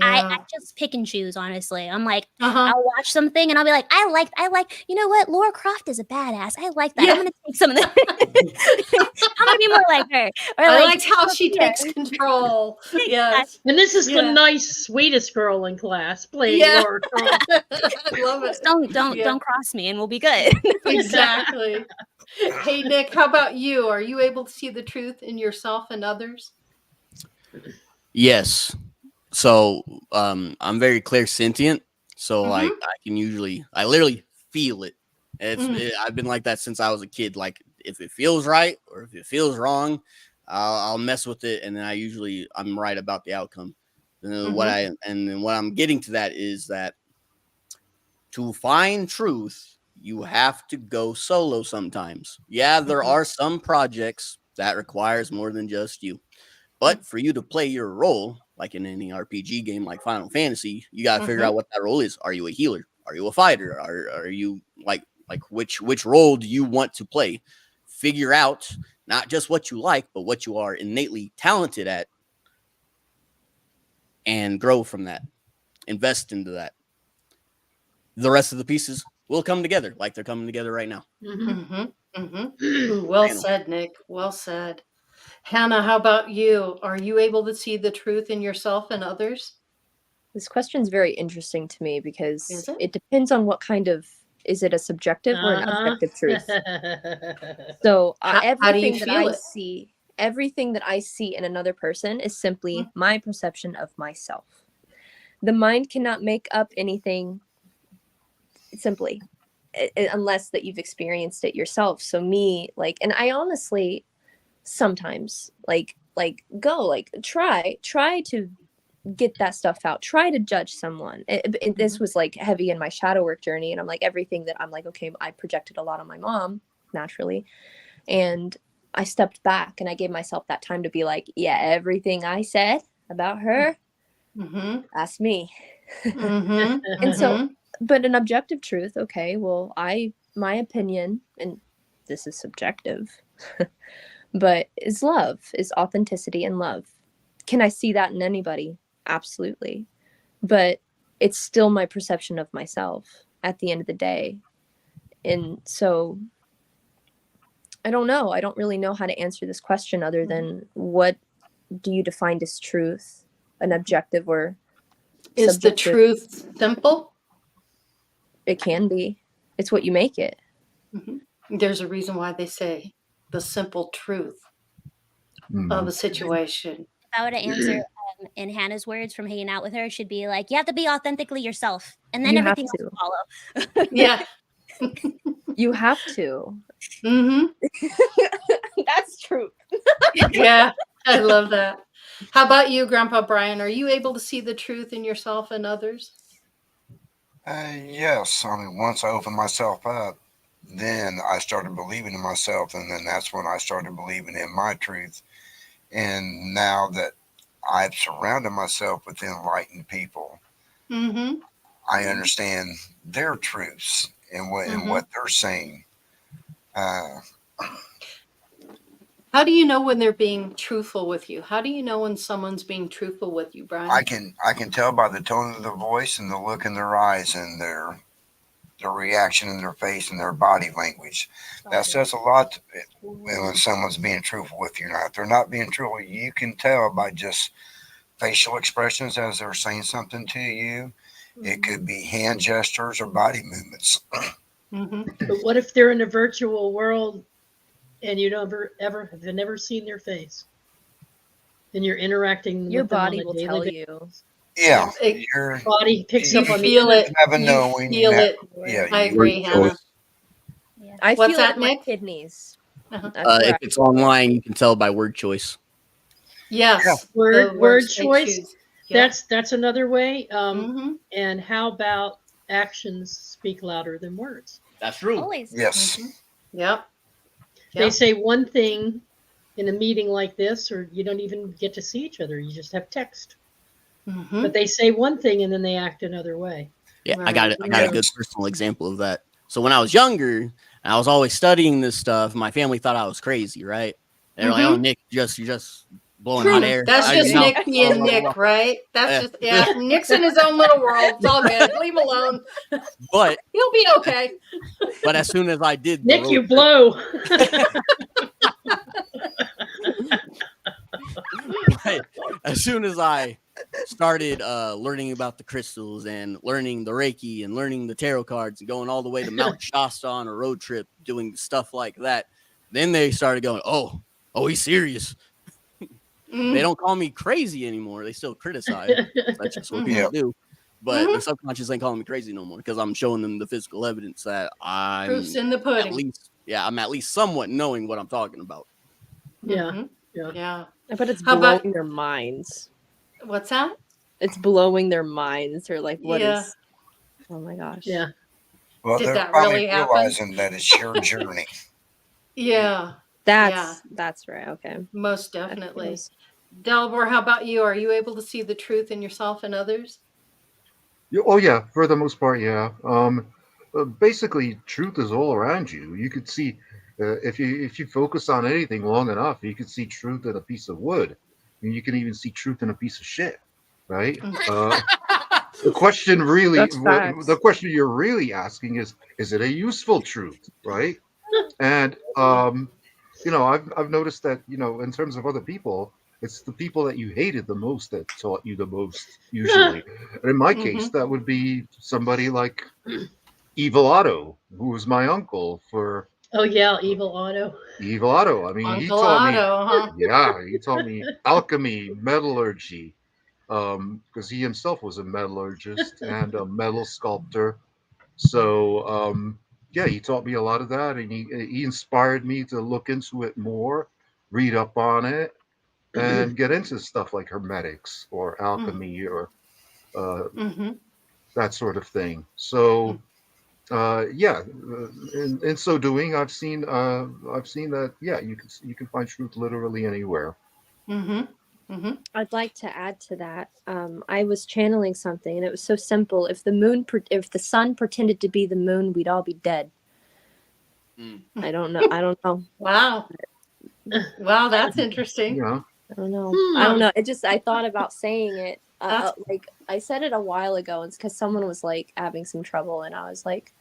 I just pick and choose, honestly. I'm like, I'll watch something and I'll be like, I like, you know what? Laura Croft is a badass. I like that. I'm going to take some of that. I'm going to be more like her. Or I like, liked how she takes control. Yes. And this is the nice, sweetest girl in class playing Laura Croft. I love it. Don't cross me and we'll be good. Exactly. Hey, Nick, how about you? Are you able to see the truth in yourself and others? Yes. So I'm very clairsentient. So I literally feel it. I've been like that since I was a kid. Like if it feels right or if it feels wrong, I'll mess with it, and then I'm right about the outcome. What I'm getting to that is that to find truth, you have to go solo sometimes. Yeah, there are some projects that requires more than just you. But for you to play your role, like in any RPG game like Final Fantasy, you got to figure out what that role is. Are you a healer? Are you a fighter? Are you like which role do you want to play? Figure out not just what you like, but what you are innately talented at, and grow from that. Invest into that. The rest of the pieces will come together like they're coming together right now. Ooh, well said, Nick. Well said. Hannah, how about you? Are you able to see the truth in yourself and others? This question is very interesting to me because it depends on what kind of, is it a subjective or an objective truth? So everything that I see in another person is simply my perception of myself. The mind cannot make up anything simply unless that you've experienced it yourself. So me, like, and I honestly sometimes try to get that stuff out, try to judge someone. This was like heavy in my shadow work journey, and I'm like, everything that I'm like, okay, I projected a lot on my mom naturally, and I stepped back and I gave myself that time to be like, yeah, everything I said about her, that's me. And so, but an objective truth, okay, well, my opinion, and this is subjective, but is love, is authenticity and love. Can I see that in anybody? Absolutely. But it's still my perception of myself at the end of the day. And so I don't know. I don't really know how to answer this question other than what do you define as truth, an objective or is subjective? The truth simple? It can be. It's what you make it. There's a reason why they say the simple truth of a situation. If I were to answer in Hannah's words from hanging out with her, should be like, you have to be authentically yourself, and then everything else will follow. Yeah. You have to. That's true. Yeah, I love that. How about you, Grandpa Brian? Are you able to see the truth in yourself and others? Yes. I mean, once I opened myself up, then I started believing in myself, and then that's when I started believing in my truth. And now that I've surrounded myself with enlightened people, Mm-hmm. I understand their truths and what they're saying. Uh, How do you know when they're being truthful with you? How do you know when someone's being truthful with you, Brian? I can tell by the tone of their voice and the look in their eyes and their reaction in their face and their body language. That says a lot when someone's being truthful with you. Now, if they're not being truthful, you can tell by just facial expressions as they're saying something to you. It could be hand gestures or body movements. But what if they're in a virtual world and you have never seen their face, and you're interacting Your with them body on a will daily tell basis? you. Yeah, Your body picks You up on feel the it. have a You knowing. feel it. Yeah, I agree, Hannah. Yeah. I What's feel that, it in my Nick? kidneys. Uh-huh. That's where If it's online, you can tell by word choice. Yes. word the words they choice. choose. Yeah. That's another way. Mm-hmm. And how about actions speak louder than words? That's true. Always. Yes. Yep. They say one thing in a meeting like this, or you don't even get to see each other. You just have text. But they say one thing and then they act another way. Yeah, Right. I got a good personal example of that. So when I was younger, I was always studying this stuff. My family thought I was crazy, right? They're like, "Oh, Nick, you're just blowing hot air." That's out of just your mouth, Nick blah, being blah, blah, blah. Nick, right? That's just Nick's in his own little world. It's all good. Leave him alone. But He'll be okay. But as soon as I did, Nick, you blow. As soon as I started learning about the crystals and learning the Reiki and learning the tarot cards and going all the way to Mount Shasta on a road trip, doing stuff like that, then they started going, oh, he's serious. They don't call me crazy anymore. They still criticize. That's just what people do. But their subconscious ain't calling me crazy no more because I'm showing them the physical evidence that I'm proof's in the pudding. I'm at least somewhat knowing what I'm talking about. Yeah. But it's How blowing about- their minds. What's that? It's blowing their minds, or like what is? Yeah. Oh my gosh. Yeah. Well, Did they're that probably really happen? realizing that it's your journey. Yeah. That's right. Okay. Most definitely. Delbor, how about you? Are you able to see the truth in yourself and others? Oh yeah, for the most part, yeah. Basically, truth is all around you. You could see if you focus on anything long enough, you could see truth in a piece of wood, and you can even see truth in a piece of shit, right? The question really, the question you're really asking is it a useful truth, right? And I've noticed that in terms of other people, it's the people that you hated the most that taught you the most usually. And in my case, that would be somebody like Evil Otto, who was my uncle for. Oh yeah, Evil Otto. Evil Otto. I mean, Uncle he taught Otto, me. huh? Yeah, he taught me alchemy, metallurgy, because he himself was a metallurgist and a metal sculptor. So yeah, he taught me a lot of that, and he inspired me to look into it more, read up on it, and get into stuff like hermetics or alchemy or that sort of thing. So yeah, in so doing, I've seen that you can find truth literally anywhere. I'd like to add to that. I was channeling something, and it was so simple. If the sun pretended to be the moon, we'd all be dead. I don't know. Wow. Wow, that's interesting. Yeah. I don't know. I don't know. I thought about saying it. Like I said it a while ago, and it's because someone was like having some trouble, and I was like,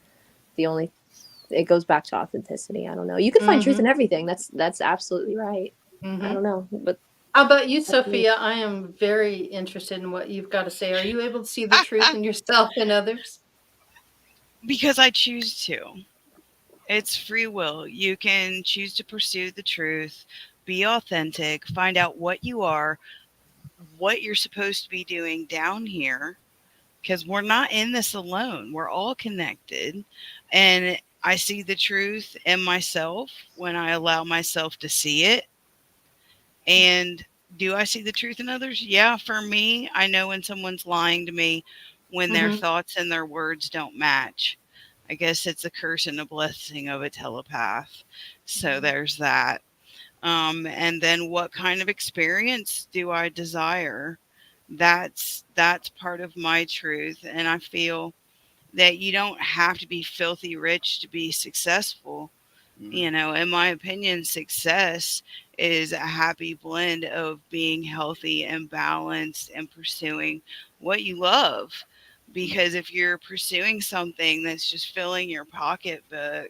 it goes back to authenticity. I don't know. You can find truth in everything. That's absolutely right. I don't know, but. How about you, Sophia? I am very interested in what you've got to say. Are you able to see the truth in yourself and others? Because I choose to. It's free will. You can choose to pursue the truth, be authentic, find out what you are, what you're supposed to be doing down here, because we're not in this alone. We're all connected. And I see the truth in myself when I allow myself to see it. And do I see the truth in others? Yeah, for me, I know when someone's lying to me when their thoughts and their words don't match. I guess it's a curse and a blessing of a telepath. So there's that. And then what kind of experience do I desire? That's part of my truth. And I feel that you don't have to be filthy rich to be successful. You know, in my opinion, success is a happy blend of being healthy and balanced and pursuing what you love. Because if you're pursuing something that's just filling your pocketbook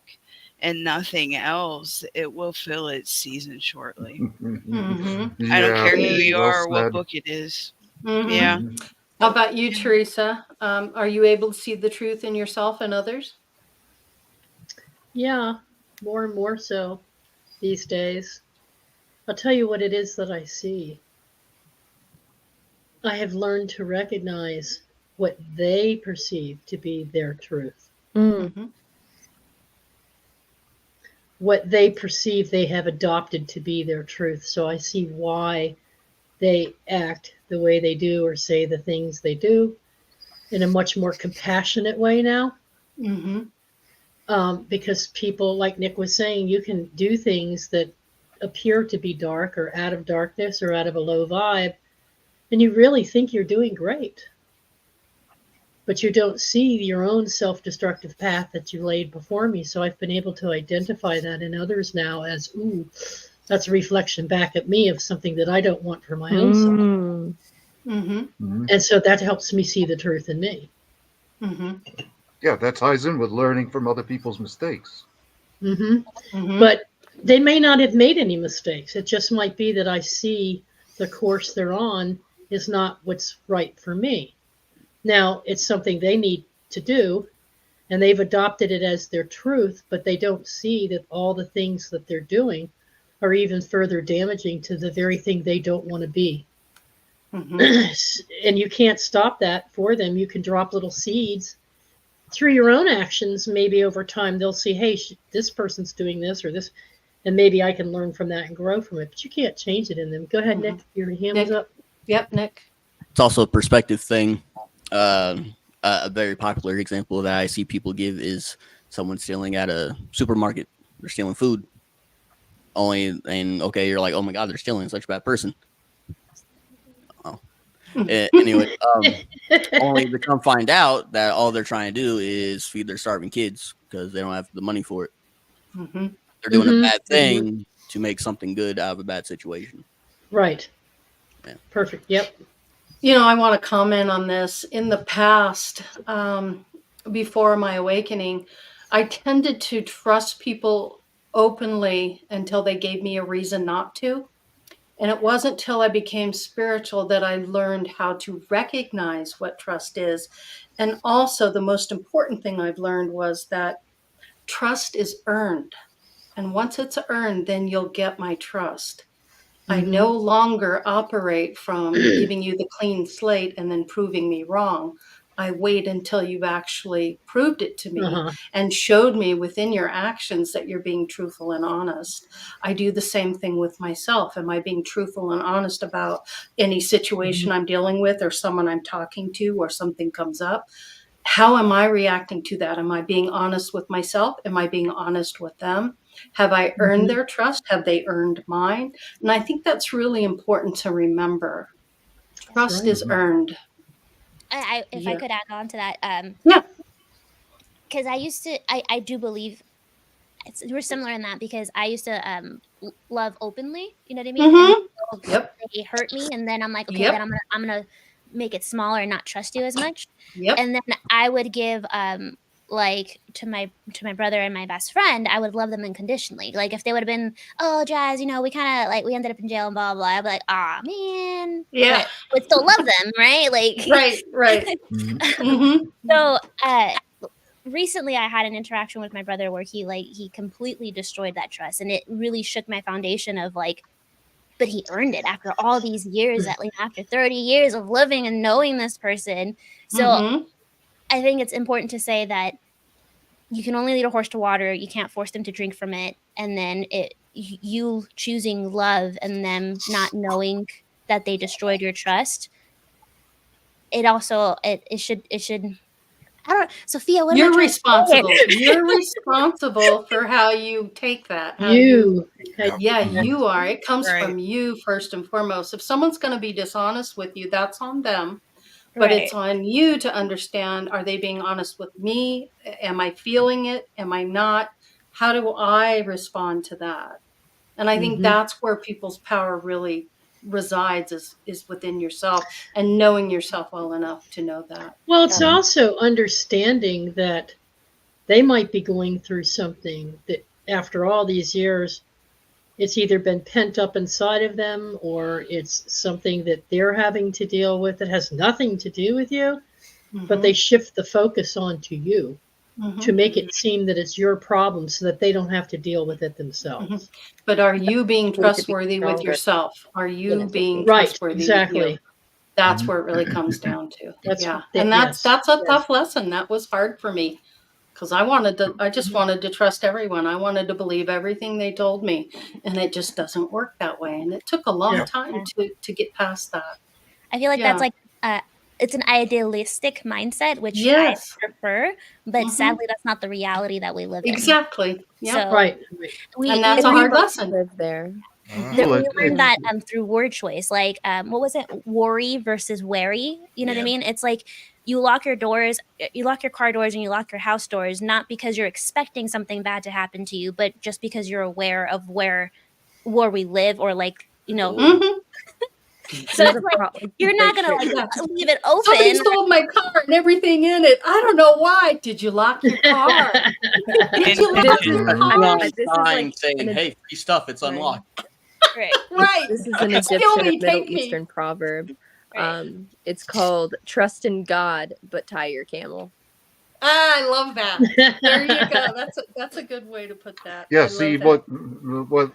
and nothing else, it will fill its season shortly. I don't care who you well are or what said. book it is. Yeah. How about you, Teresa? Are you able to see the truth in yourself and others? Yeah, more and more so these days. I'll tell you what it is that I see. I have learned to recognize what they perceive to be their truth. What they perceive they have adopted to be their truth. So I see why they act the way they do or say the things they do in a much more compassionate way now. Because people, like Nick was saying, you can do things that appear to be dark or out of darkness or out of a low vibe, and you really think you're doing great. But you don't see your own self-destructive path that you laid before me. So I've been able to identify that in others now as, ooh, that's a reflection back at me of something that I don't want for my own self. And so that helps me see the truth in me. Yeah, that ties in with learning from other people's mistakes. But they may not have made any mistakes. It just might be that I see the course they're on is not what's right for me. Now, it's something they need to do, and they've adopted it as their truth, but they don't see that all the things that they're doing are even further damaging to the very thing they don't want to be. And you can't stop that for them. You can drop little seeds through your own actions. Maybe over time they'll see, hey, this person's doing this or this, and maybe I can learn from that and grow from it. But you can't change it in them. Go ahead, Nick. Your hand is up. Yep, Nick. It's also a perspective thing. A very popular example that I see people give is someone stealing at a supermarket. They're stealing food. Okay, you're like, oh my God, they're stealing, such a bad person. Oh. Anyway, only to come find out that all they're trying to do is feed their starving kids because they don't have the money for it. They're doing a bad thing to make something good out of a bad situation. Right. Yeah. Perfect. Yep. You know, I want to comment on this. In the past, before my awakening, I tended to trust people openly until they gave me a reason not to. And it wasn't till I became spiritual that I learned how to recognize what trust is. And also, the most important thing I've learned was that trust is earned. And once it's earned, then you'll get my trust. I no longer operate from giving you the clean slate and then proving me wrong. I wait until you've actually proved it to me and showed me within your actions that you're being truthful and honest. I do the same thing with myself. Am I being truthful and honest about any situation I'm dealing with or someone I'm talking to or something comes up? How am I reacting to that? Am I being honest with myself? Am I being honest with them? Have I earned their trust? Have they earned mine? And I think that's really important to remember. Trust is earned. If I could add on to that. Yeah. Because I do believe we're similar in that, because I used to love openly, you know what I mean? And so they hurt me, and then I'm like, okay, then I'm gonna make it smaller and not trust you as much. And then I would give like to my brother and my best friend, I would love them unconditionally. Like if they would have been, oh, Jazz, you know, we kind of like we ended up in jail and blah blah, I'd be like, ah, man, but would still love them, right? Like right. So recently I had an interaction with my brother where he completely destroyed that trust, and it really shook my foundation of like, but he earned it after all these years, after 30 years of living and knowing this person. So I think it's important to say that you can only lead a horse to water. You can't force them to drink from it. And then you choosing love and them not knowing that they destroyed your trust, it also it should I don't Sophia, what am I You're trying to say responsible. here? You're responsible for how you take that. How You. yeah, you are. It comes Right. from you first and foremost. If someone's going to be dishonest with you, that's on them. But Right. it's on you to understand, are they being honest with me? Am I feeling it? Am I not? How do I respond to that? And I think that's where people's power really resides, is within yourself and knowing yourself well enough to know that. Well, it's also understanding that they might be going through something that after all these years, it's either been pent up inside of them or it's something that they're having to deal with that has nothing to do with you, but they shift the focus onto you to make it seem that it's your problem so that they don't have to deal with it themselves. But are you being to be trustworthy with stronger. yourself? Are you being Right, trustworthy with exactly. you? That's where it really comes down to. That's Yeah. that- And that's yes, a yes. tough lesson. That was hard for me because I just wanted to trust everyone. I wanted to believe everything they told me, and it just doesn't work that way. And it took a long time to get past that. I feel like that's like it's an idealistic mindset, which I prefer, but sadly that's not the reality that we live in. Exactly. Yeah. So Right. And that's a hard lesson. Live there. We learned that through word choice. Like, what was it? Worry versus wary. You know what I mean? It's like you lock your doors, you lock your car doors, and you lock your house doors, not because you're expecting something bad to happen to you, but just because you're aware of where we live, or like, you know. So it's like you're not gonna like leave it open. Somebody stole my car and everything in it. I don't know why. Did you lock your car? Did you lock your car? This is like saying, "Hey, free stuff. It's unlocked." Right. This is an Egyptian or Middle Eastern proverb. It's called "Trust in God, but tie your camel." I love that. There you go. That's a good way to put that. Yeah. See what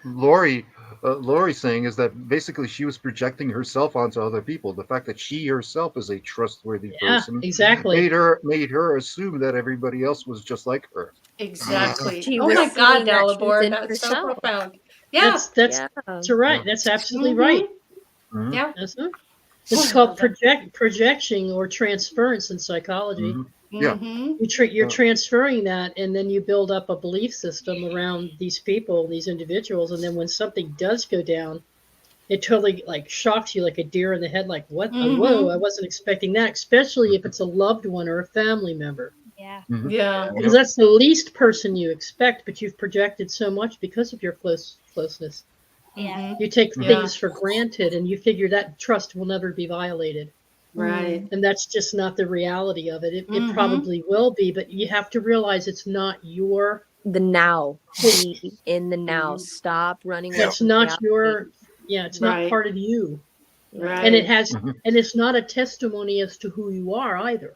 Lori's saying is that basically she was projecting herself onto other people. The fact that she herself is a trustworthy person, exactly, made her assume that everybody else was just like her. Exactly. She Oh was my God, seeing that truth Dalibor, in that's so herself. profound. Yeah. That's right. That's absolutely right. Yeah. It's called projection or transference in psychology. Yeah. You're transferring that, and then you build up a belief system around these people, these individuals, and then when something does go down, it totally like shocks you like a deer in the head. Like, what? Whoa! I wasn't expecting that. Especially if it's a loved one or a family member. Yeah. Yeah. Because that's the least person you expect, but you've projected so much because of your closeness. Yeah. You take things for granted, and you figure that trust will never be violated. Right. And that's just not the reality of it. It probably will be, but you have to realize it's not your the now. Be in the now. Stop running away. It's not your it's not part of you. Right. And it has and it's not a testimony as to who you are either.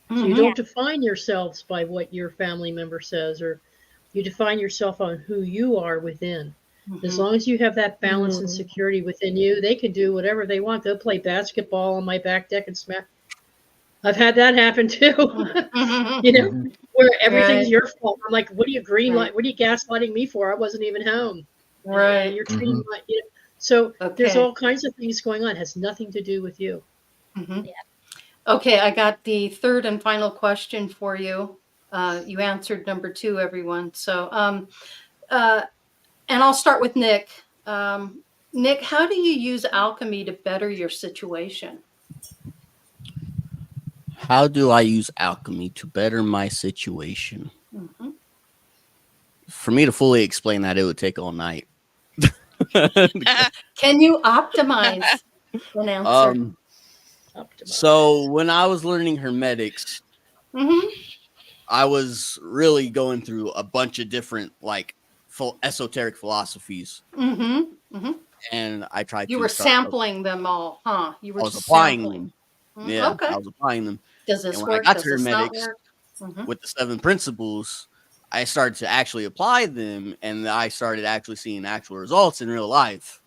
So you don't define yourselves by what your family member says, or you define yourself on who you are within. As long as you have that balance and security within you, they can do whatever they want. They'll play basketball on my back deck and smack. I've had that happen too. You know, where everything's your fault. I'm like, what are you what are you gaslighting me for? I wasn't even home. Right. You're treating my, so there's all kinds of things going on. It has nothing to do with you. Okay, I got the third and final question for you. You answered number 2, everyone. So, and I'll start with Nick. Nick, how do you use alchemy to better your situation? How do I use alchemy to better my situation? For me to fully explain that, it would take all night. Can you optimize an answer? So when I was learning hermetics, I was really going through a bunch of different like esoteric philosophies. And I tried You were sampling them all, huh? You were applying sampling them. Yeah, okay. I was applying them. Does this and work? When I got Does to this not hermetics work? with the 7 principles, I started to actually apply them, and I started actually seeing actual results in real life.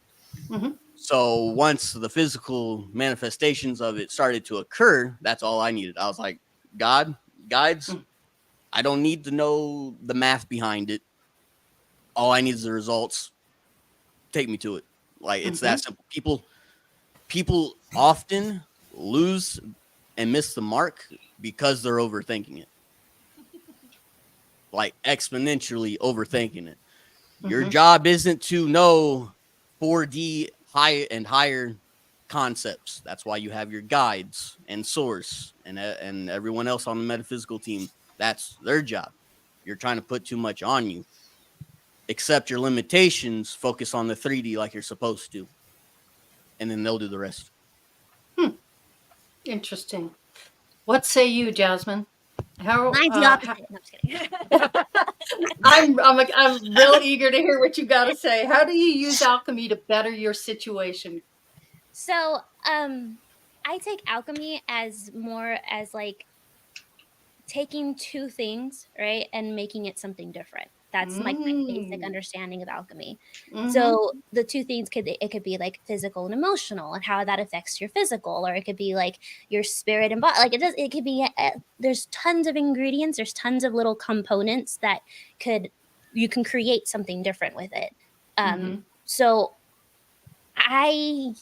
So once the physical manifestations of it started to occur, that's all I needed. I was like, God, guides, I don't need to know the math behind it. All I need is the results. Take me to it. Like, it's that simple. People, people often lose and miss the mark because they're overthinking it. Like exponentially overthinking it. Your job isn't to know 4D high and higher concepts. That's why you have your guides and source and everyone else on the metaphysical team. That's their job. You're trying to put too much on you. Accept your limitations, focus on the 3D like you're supposed to, and then they'll do the rest. Interesting. What say you, Jasmine? How? Mine's the opposite. No, I'm just kidding. I'm real eager to hear what you got to say. How do you use alchemy to better your situation? So, I take alchemy as more as like taking two things, right, and making it something different. That's like my basic understanding of alchemy. So the two things could be like physical and emotional, and how that affects your physical, or it could be like your spirit and body. Like it could be. There's tons of ingredients. There's tons of little components that you can create something different with it. So I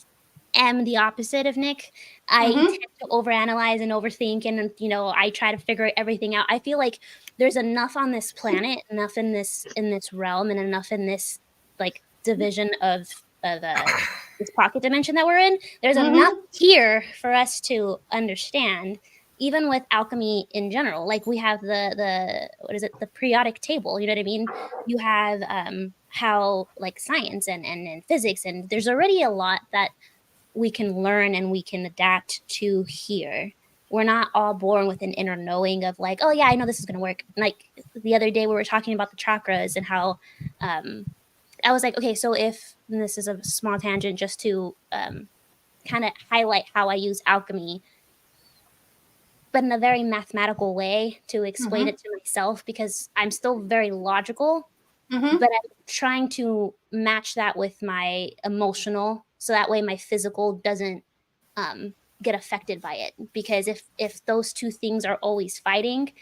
am the opposite of Nick. I tend to overanalyze and overthink, and I try to figure everything out. I feel like there's enough on this planet, enough in this realm, and enough in this like division of this pocket dimension that we're in. There's enough here for us to understand, even with alchemy in general. Like we have the periodic table. You know what I mean? You have how like science and physics, and there's already a lot that we can learn and we can adapt to here. We're not all born with an inner knowing of like, oh yeah, I know this is going to work. Like the other day we were talking about the chakras and how I was like, okay, so if, and this is a small tangent just to kind of highlight how I use alchemy, but in a very mathematical way to explain it to myself, because I'm still very logical, but I'm trying to match that with my emotional, so that way my physical doesn't get affected by it. Because if those two things are always fighting,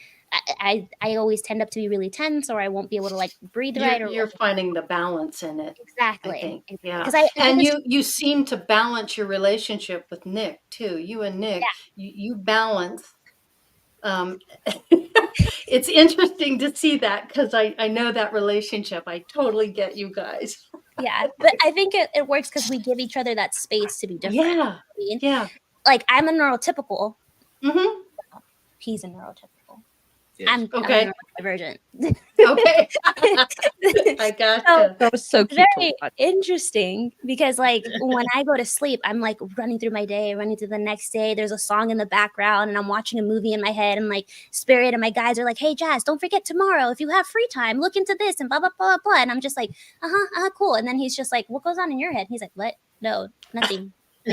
I always tend up to be really tense, or I won't be able to like breathe right. Or you're finding the balance in it. Exactly. I think. Yeah. And you seem to balance your relationship with Nick too. You and Nick, you balance. It's interesting to see that, because I know that relationship. I totally get you guys. Yeah, but I think it works because we give each other that space to be different. Yeah. Yeah. Like I'm a neurotypical. He's a neurotypical. Yes. I'm neurodivergent. Okay. I gotcha. That was so cute. Very interesting, because like when I go to sleep, I'm like running through my day, running through the next day. There's a song in the background and I'm watching a movie in my head, and like spirit and my guides are like, hey Jazz, don't forget tomorrow, if you have free time, look into this and blah, blah, blah, blah. And I'm just like, cool. And then he's just like, what goes on in your head? And he's like, what? No, nothing. I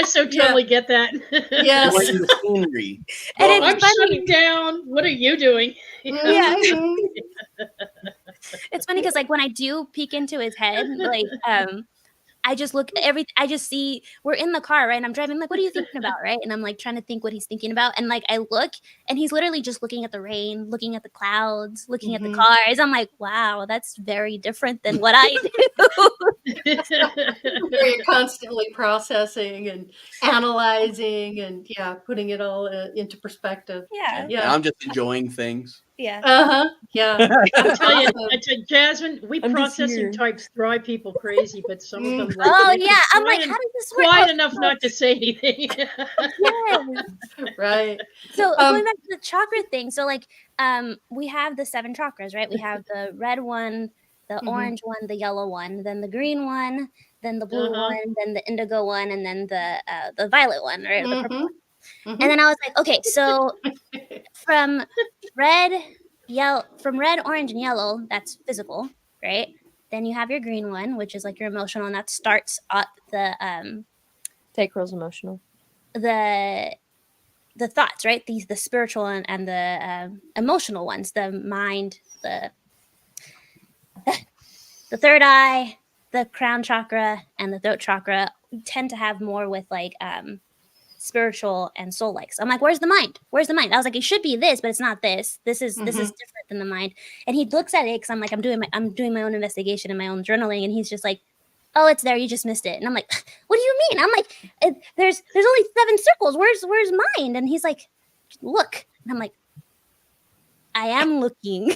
so totally get that. Yes. And I'm shutting down. What are you doing? Yeah. It's funny because like when I do peek into his head, like I just look I just see we're in the car, right? And I'm driving, like, what are you thinking about, right? And I'm like trying to think what he's thinking about. And like I look and he's literally just looking at the rain, looking at the clouds, looking at the cars. I'm like, wow, that's very different than what I do. Where you're constantly processing and analyzing and putting it all into perspective. Yeah. And I'm just enjoying things. Yeah. Yeah. I tell you, Jasmine, we processing types drive people crazy, but some of them. I'm like, how does this work? Quiet enough not to say anything. Yes. Right. So going back to the chakra thing, so like we have the 7 chakras, right? We have the red one, the orange one, the yellow one, then the green one, then the blue one, then the indigo one, and then the violet one, right? The purple one. And then I was like, okay, so from red, orange, and yellow, that's physical, right? Then you have your green one, which is like your emotional, and that starts up the Sacral's emotional. The thoughts, right? The spiritual and the emotional ones, the mind, the third eye, the crown chakra, and the throat chakra tend to have more with like spiritual and soul like. So I'm like, where's the mind? I was like, it should be this, but it's not this. This is different than the mind. And he looks at it because I'm like, I'm doing my own investigation and my own journaling, and he's just like, oh, it's there, you just missed it. And I'm like, what do you mean? I'm like, there's only 7 circles. Where's mine? And he's like, look. And I'm like, I am looking.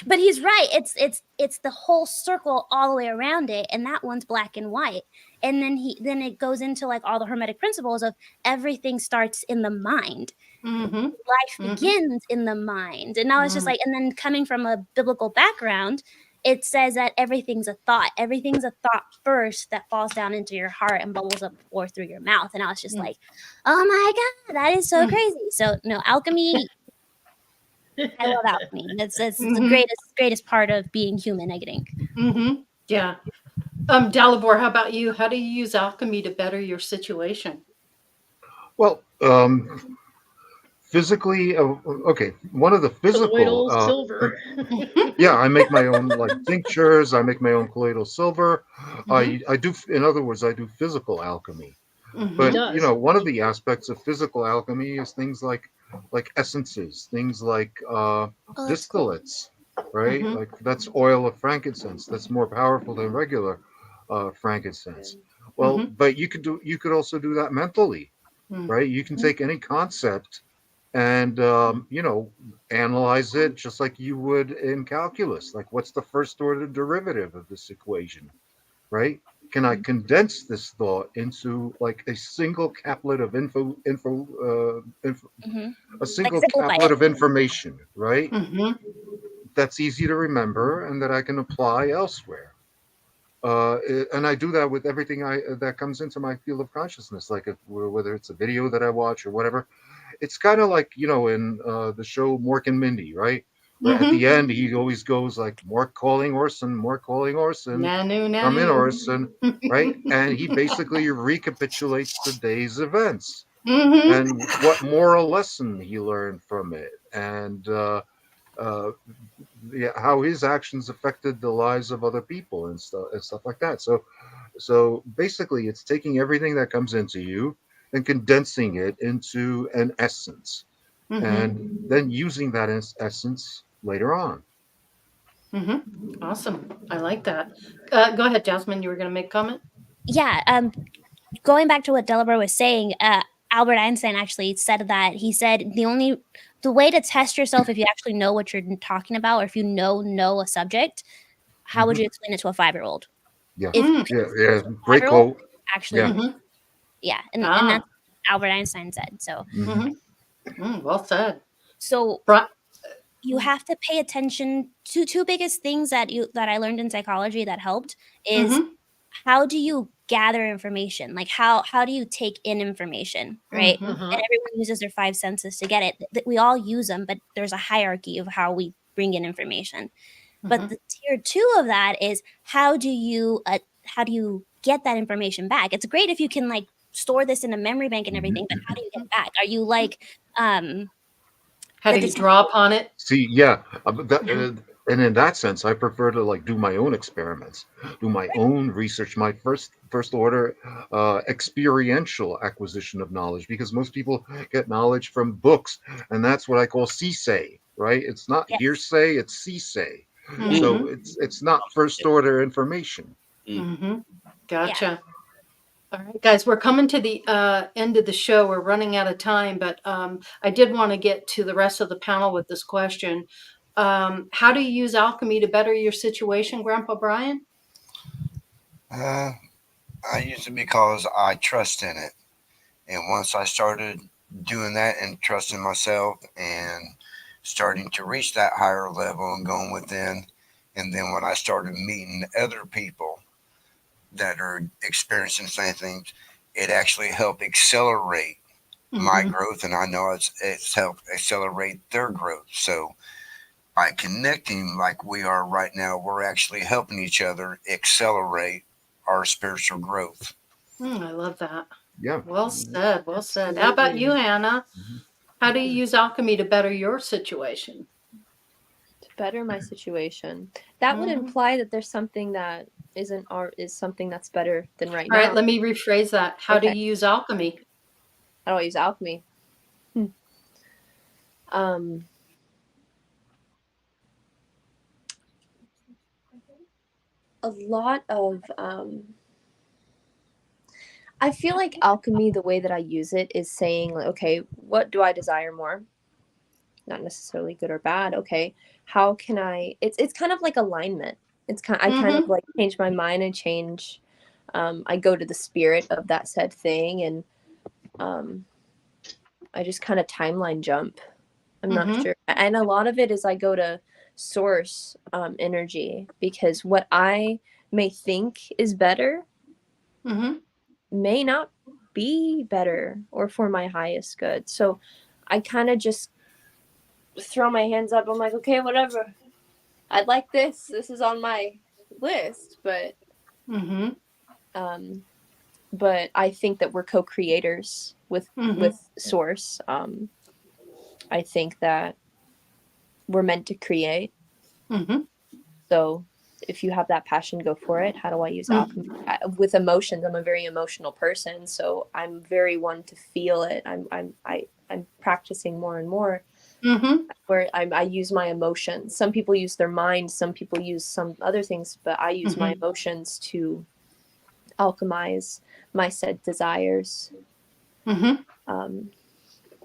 But he's right. It's the whole circle all the way around it, and that one's black and white. And then it goes into like all the Hermetic principles of everything starts in the mind. Life begins in the mind. And now it's just like, and then coming from a biblical background, it says that everything's a thought. Everything's a thought first that falls down into your heart and bubbles up or through your mouth. And I was just like, oh my God, that is so crazy. So no, alchemy. I love alchemy. It's the greatest part of being human, I think. Yeah. Dalibor, how about you? How do you use alchemy to better your situation? Well, physically, okay. One of the physical colloidal silver. Yeah, I make my own like tinctures. I make my own colloidal silver. I do, in other words, I do physical alchemy. But you know, one of the aspects of physical alchemy is things like essences, things like distillates, right? Like that's oil of frankincense. That's more powerful than regular frankincense. Well, but you could also do that mentally, right? You can take any concept and you know, analyze it just like you would in calculus. Like, what's the first order derivative of this equation, right? Can I condense this thought into like a single caplet of a single caplet of information, right? That's easy to remember and that I can apply elsewhere. And I do that with everything that comes into my field of consciousness, like whether it's a video that I watch or whatever. It's kind of like, you know, in the show Mork and Mindy, right? Where at the end he always goes like, Mork calling Orson, come in Orson, right? And he basically recapitulates the day's events and what moral lesson he learned from it, and how his actions affected the lives of other people and stuff like that. So basically, it's taking everything that comes into you and condensing it into an essence, and then using that essence later on. Awesome. I like that. Go ahead, Jasmine. You were going to make a comment? Yeah. Going back to what Delabro was saying, Albert Einstein actually said that. He said the way to test yourself, if you actually know what you're talking about, or if you know a subject, how would you explain it to a 5-year-old? Yeah. Yeah. Great quote. Actually, yeah. And that's what Albert Einstein said. So well said. So you have to pay attention to 2 biggest things that I learned in psychology that helped is how do you gather information? Like how do you take in information, right? And everyone uses their 5 senses to get it. We all use them, but there's a hierarchy of how we bring in information. But the tier 2 of that is how do you get that information back? It's great if you can like store this in a memory bank and everything, but how do you get it back? Are you like how do you draw upon it? See, yeah, and in that sense, I prefer to like do my own experiments, do my own research, my first order experiential acquisition of knowledge, because most people get knowledge from books, and that's what I call see-say, right? It's not hearsay, it's see-say. So it's not first order information. Gotcha. Yeah. All right, guys, we're coming to the end of the show. We're running out of time, but I did want to get to the rest of the panel with this question. How do you use alchemy to better your situation, Grandpa Brian? I use it because I trust in it. And once I started doing that and trusting myself and starting to reach that higher level and going within, and then when I started meeting other people that are experiencing the same things, it actually helped accelerate my growth, and I know it's helped accelerate their growth. So by connecting like we are right now, we're actually helping each other accelerate our spiritual growth. I love that. Yeah. Well said. Well said. How about you, Anna? How do you use alchemy to better your situation? To better my situation. That would imply that there's something that isn't art, is something that's better than right now. All right, let me rephrase that. How do you use alchemy? How do I use alchemy? a lot of I feel like alchemy, the way that I use it is saying, like, okay, what do I desire more? Not necessarily good or bad. Okay, how can it's kind of like alignment. It's kind I kind of like change my mind and change I go to the spirit of that said thing, and I just kind of timeline jump. I'm not sure. And a lot of it is I go to source energy, because what I may think is better may not be better or for my highest good. So I kind of just throw my hands up. I'm like, okay, whatever. I'd like this. This is on my list, but but I think that we're co-creators with source. I think that we're meant to create. So if you have that passion, go for it. How do I use alchemy? With emotions? I'm a very emotional person, so I'm very one to feel it. I'm practicing more and more where I use my emotions. Some people use their mind, some people use some other things, but I use my emotions to alchemize my said desires.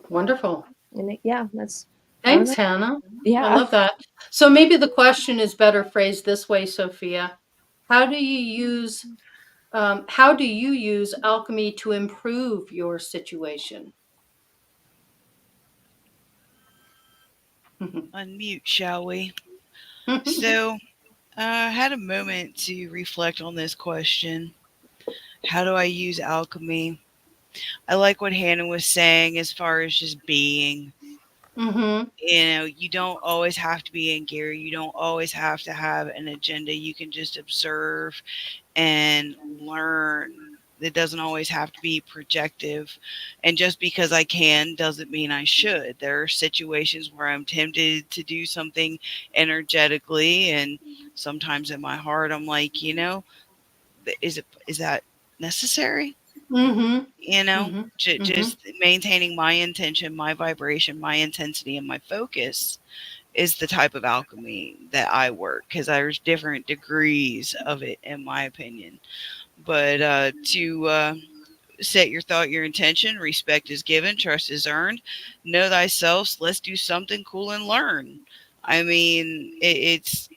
Wonderful. And yeah, that's thanks, Hannah. Yeah, I love that. So maybe the question is better phrased this way, Sophia. How do you use alchemy to improve your situation? Unmute, shall we? So I had a moment to reflect on this question. How do I use alchemy? I like what Hannah was saying as far as just being. You don't always have to be in gear. You don't always have to have an agenda. You can just observe and learn. It doesn't always have to be projective. And just because I can doesn't mean I should. There are situations where I'm tempted to do something energetically, and sometimes in my heart I'm like, is that necessary? Just maintaining my intention, my vibration, my intensity, and my focus is the type of alchemy that I work, because there's different degrees of it, in my opinion. But to set your thought, your intention, respect is given, trust is earned, know thyself, let's do something cool and learn. I mean, it's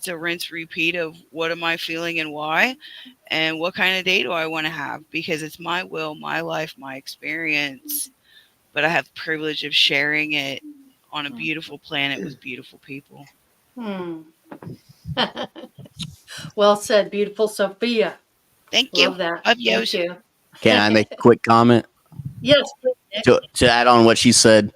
a rinse repeat of what am I feeling and why, and what kind of day do I want to have, because it's my will, my life, my experience, but I have the privilege of sharing it on a beautiful planet with beautiful people. Well said, beautiful Sophia. Thank you. Love that. Love Thank you. Can I make a quick comment? Yes. To add on what she said,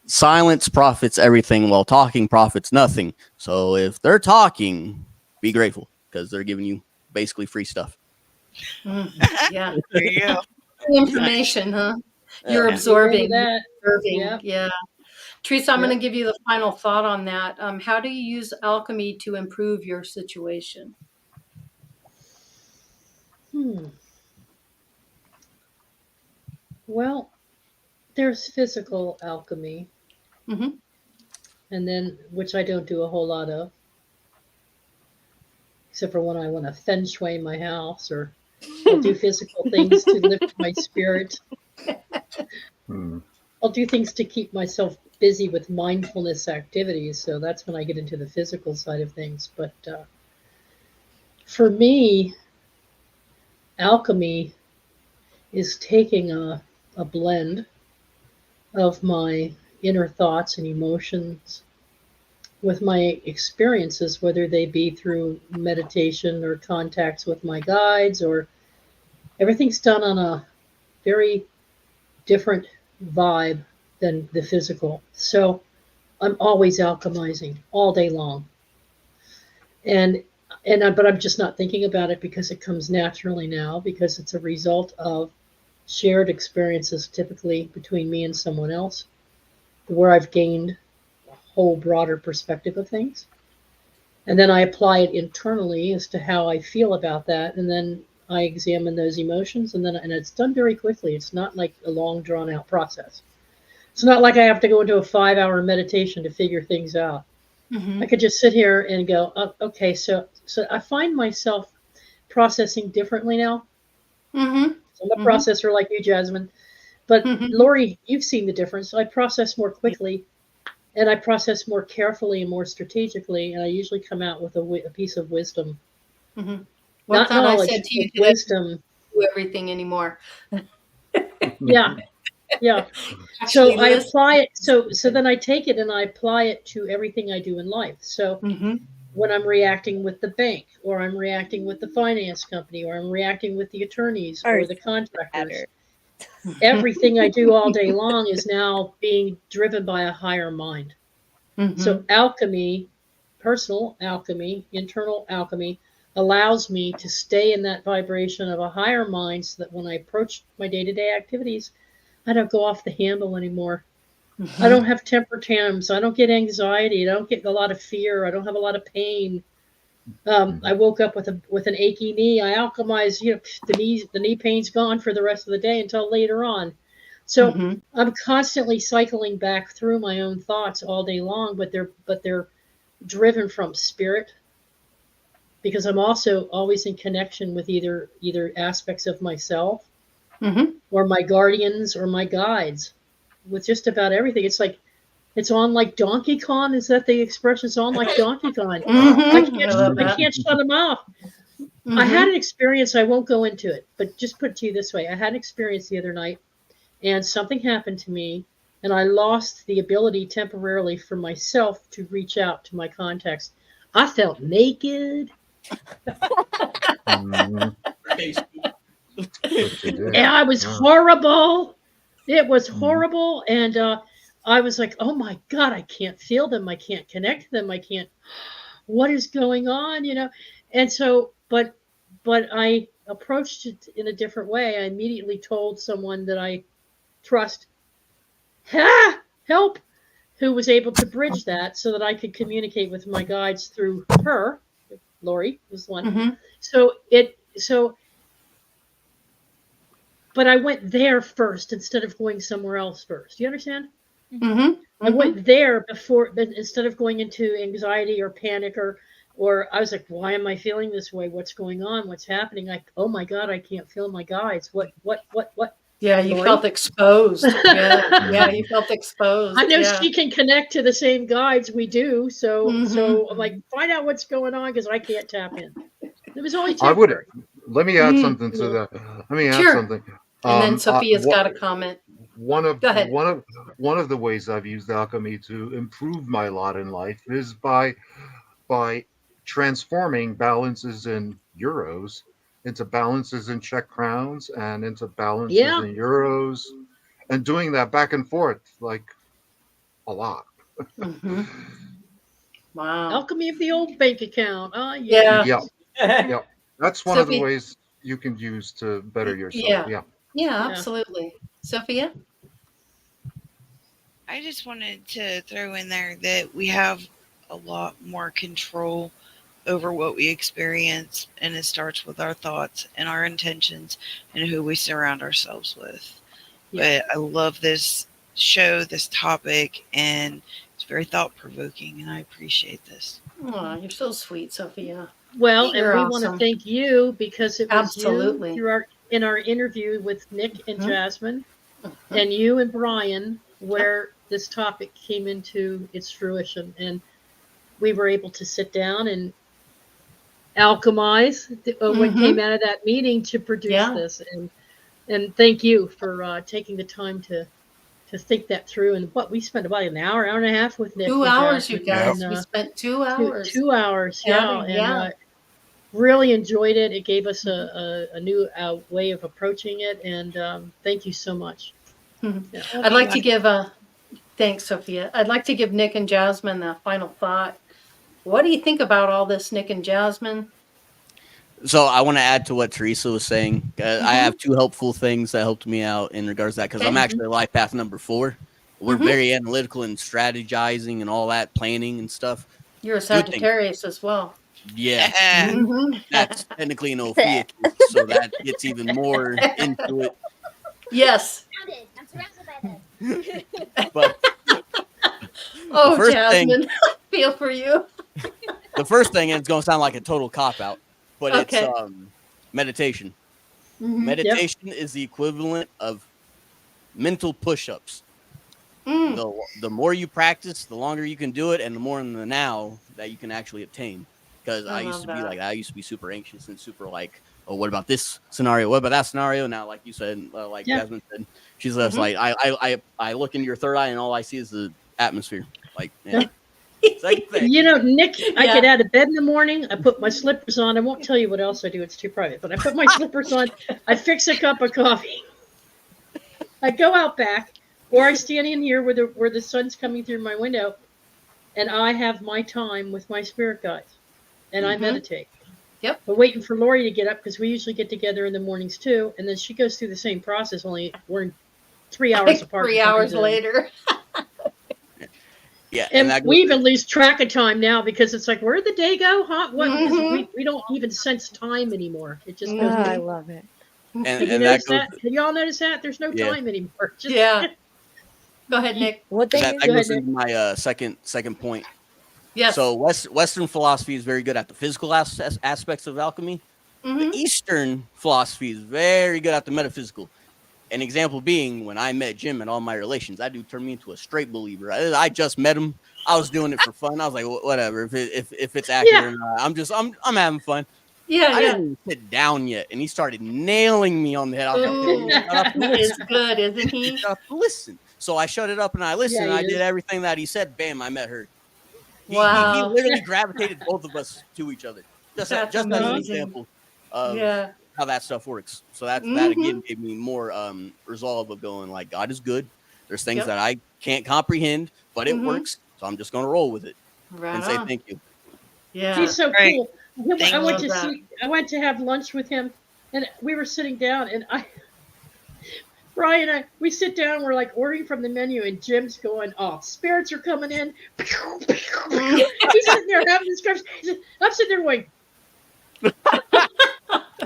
silence profits everything, while talking profits nothing. So if they're talking, be grateful, because they're giving you basically free stuff. Yeah. There you go. Information, huh? You're absorbing. That. Yeah. Teresa, I'm going to give you the final thought on that. How do you use alchemy to improve your situation? Well, there's physical alchemy, and then which I don't do a whole lot of, except for when I want to feng shui my house, or I'll do physical things to lift my spirit. I'll do things to keep myself busy with mindfulness activities. So that's when I get into the physical side of things. But for me, alchemy is taking a blend of my inner thoughts and emotions with my experiences, whether they be through meditation or contacts with my guides, or everything's done on a very different vibe than the physical. So I'm always alchemizing all day long. But I'm just not thinking about it, because it comes naturally now, because it's a result of shared experiences, typically between me and someone else, where I've gained a whole broader perspective of things. And then I apply it internally as to how I feel about that. And then I examine those emotions, and it's done very quickly. It's not like a long drawn out process. It's not like I have to go into a 5-hour meditation to figure things out. I could just sit here and go, oh, okay, so I find myself processing differently now. Mm-hmm. So I'm a processor like you, Jasmine. But Lori, you've seen the difference. I process more quickly, and I process more carefully and more strategically, and I usually come out with a piece of wisdom. What's Not that knowledge, I said to you but today? wisdom. Do everything anymore. Yeah, yeah. Actually, So I Liz, apply it. So then I take it and I apply it to everything I do in life. So when I'm reacting with the bank, or I'm reacting with the finance company, or I'm reacting with the attorneys or the contractors, everything I do all day long is now being driven by a higher mind. So alchemy, personal alchemy, internal alchemy, allows me to stay in that vibration of a higher mind, so that when I approach my day-to-day activities, I don't go off the handle anymore. I don't have temper tantrums. I don't get anxiety. I don't get a lot of fear. I don't have a lot of pain. I woke up with an achy knee. I alchemize, the knee pain's gone for the rest of the day until later on. So I'm constantly cycling back through my own thoughts all day long, but they're driven from spirit, because I'm also always in connection with either aspects of myself or my guardians or my guides, with just about everything. It's like, it's on like Donkey Kong. Is that the expression? It's on like Donkey Kong. I can't shut them off. I had an experience. I won't go into it, but just put it to you this way. I had an experience the other night, and something happened to me, and I lost the ability temporarily for myself to reach out to my contacts. I felt naked. And I was horrible. It was horrible. And I was like, oh my God, I can't feel them. I can't connect to them. What is going on? And so, but I approached it in a different way. I immediately told someone that I trust, help, who was able to bridge that so that I could communicate with my guides through her. Lori was one. But I went there first instead of going somewhere else first. Do you understand? I went there instead of going into anxiety or panic, or I was like, why am I feeling this way? What's going on? What's happening? Oh my God, I can't feel my guides. What? Yeah, you felt exposed. Yeah, you felt exposed. I know she can connect to the same guides we do. So I'm like, find out what's going on, because I can't tap in. It was only temporary. Let me add something to that. Let me add something. And then Sophia's got a comment. One of the ways I've used alchemy to improve my lot in life is by transforming balances in euros into balances in Czech crowns and into balances in euros, and doing that back and forth like a lot. Wow. Alchemy of the old bank account. Yeah. That's one of the ways you can use to better yourself. Yeah, absolutely. Sophia? I just wanted to throw in there that we have a lot more control over what we experience, and it starts with our thoughts and our intentions and who we surround ourselves with. But I love this show, this topic, and it's very thought-provoking, and I appreciate this. Oh, you're so sweet, Sophia. Well, and we want to thank you, because it was you through in our interview with Nick and Jasmine, and you and Brian, where this topic came into its fruition, and we were able to sit down and alchemize what came out of that meeting to produce this. And thank you for taking the time to think that through. And we spent about an hour and a half with Nick. 2 hours, you guys. We spent 2 hours. 2 hours, and really enjoyed it. It gave us a new way of approaching it, and thank you so much. I'd like to give thanks, Sophia. I'd like to give Nick and Jasmine the final thought. What do you think about all this, Nick and Jasmine? So I want to add to what Teresa was saying. I have 2 helpful things that helped me out in regards to that, because I'm actually life path number 4. We're very analytical and strategizing and all that, planning and stuff. You're a Sagittarius as well. Yeah. That's technically an Ophia, so that gets even more into it. Yes. I'm surrounded by them. But Jasmine. feel for you. The first thing, and it's going to sound like a total cop-out, but Okay. it's meditation. Mhm. Meditation is the equivalent of mental push-ups. The more you practice, the longer you can do it, and the more in the now that you can actually obtain. Because I used to be like that. I used to be super anxious and super like, oh, what about this scenario? What about that scenario? Now, like you said, like Jasmine said, she's just like, I look into your third eye and all I see is the atmosphere. Like, man. Same thing. You know, Nick, I get out of bed in the morning. I put my slippers on. I won't tell you what else I do. It's too private. But I put my slippers on. I fix a cup of coffee. I go out back, or I stand in here where the sun's coming through my window, and I have my time with my spirit guides, and I meditate. Yep. I'm waiting for Lori to get up because we usually get together in the mornings too, and then she goes through the same process. Only we're 3 hours apart. 3 hours later. Yeah, and we even lose track of time now because it's like, where'd the day go? Huh? What? We don't even sense time anymore. It just goes. I love it. And that Have y'all noticed that? There's no time anymore. Just, Go ahead, Nick. What that goes into my second point. Yes. So Western philosophy is very good at the physical aspects of alchemy. The Eastern philosophy is very good at the metaphysical. An example being when I met Jim and all my relations, that dude turned me into a straight believer. I just met him. I was doing it for fun. I was like, whatever. If it's accurate, or not, I'm having fun. I didn't even sit down yet, and he started nailing me on the head. I was like, he's good, isn't he? Listen. So I shut it up and I listened. And I did everything that he said. Bam! I met her. He literally gravitated both of us to each other. Just as an example of how that stuff works. So that again gave me more resolve of going like, God is good. There's things that I can't comprehend, but it works. So I'm just going to roll with it and say thank you. Yeah, he's so cool. I went to have lunch with him, and we were sitting down, and Brian and we sit down, we're like ordering from the menu, and Jim's going, oh, spirits are coming in. He's sitting there having this conversation. I'm sitting there going,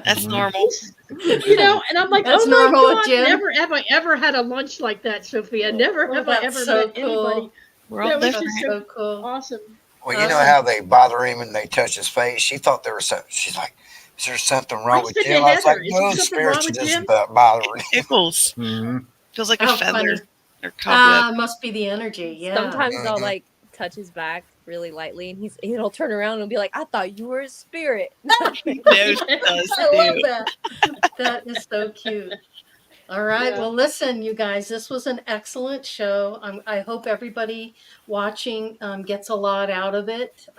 that's normal. You know, and I'm like, that's oh normal my God, with Jim. Never have I ever had a lunch like that, Sophia. Never have I ever met anybody. We're all different. So cool. Awesome. Well, you know how they bother him and they touch his face? She thought there was something. She's like, is there something wrong with Jim? I was like, no, spirits are just bothering him. Tickles. Feels like a feather funny. or cobweb. Must be the energy. Yeah. Sometimes I'll like touch his back really lightly, and he'll turn around and be like, I thought you were a spirit. I love that. That is so cute. All right. Well, listen, you guys, this was an excellent show. I hope everybody watching gets a lot out of it.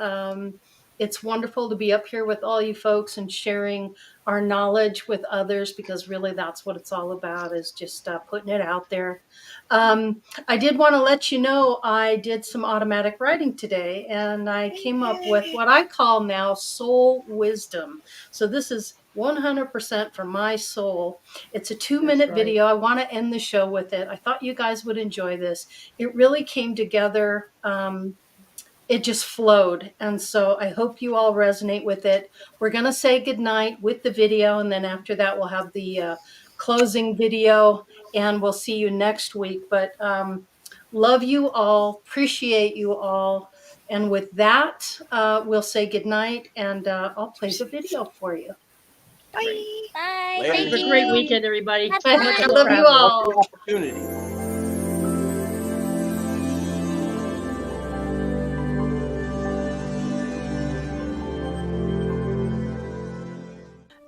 It's wonderful to be up here with all you folks and sharing our knowledge with others, because really that's what it's all about, is just putting it out there. I did want to let you know I did some automatic writing today, and I came up with what I call now soul wisdom. So this is 100% from my soul. It's a 2-minute video. I want to end the show with it. I thought you guys would enjoy this. It really came together. It just flowed. And so I hope you all resonate with it. We're going to say goodnight with the video. And then after that, we'll have the closing video, and we'll see you next week. But love you all. Appreciate you all. And with that, we'll say goodnight, and I'll play the video for you. Bye. Have a great weekend, everybody. I love you all.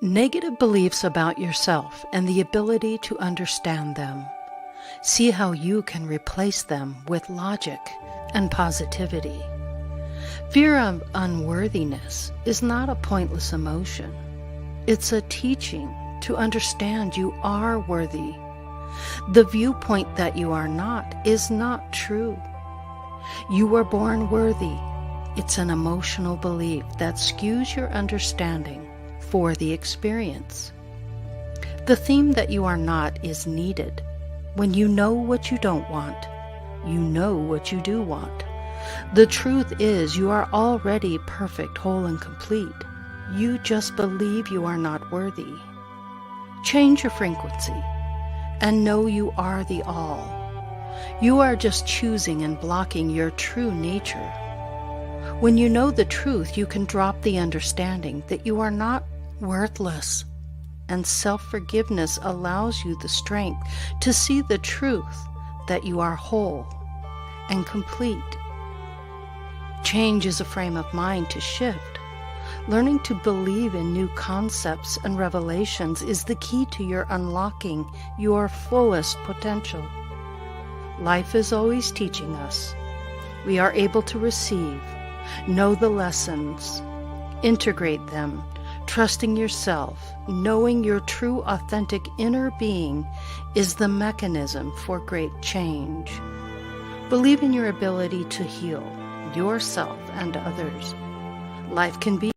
Negative beliefs about yourself and the ability to understand them. See how you can replace them with logic and positivity. Fear of unworthiness is not a pointless emotion. It's a teaching to understand you are worthy. The viewpoint that you are not is not true. You were born worthy. It's an emotional belief that skews your understanding for the experience. The theme that you are not is needed. When you know what you don't want, you know what you do want. The truth is you are already perfect, whole, and complete. You just believe you are not worthy. Change your frequency and know you are the all. You are just choosing and blocking your true nature. When you know the truth, you can drop the understanding that you are not worthless, and self-forgiveness allows you the strength to see the truth that you are whole and complete. Change is a frame of mind to shift. Learning to believe in new concepts and revelations is the key to your unlocking your fullest potential. Life is always teaching us. We are able to receive, know the lessons, integrate them, trusting yourself, knowing your true authentic inner being is the mechanism for great change. Believe in your ability to heal yourself and others. Life can be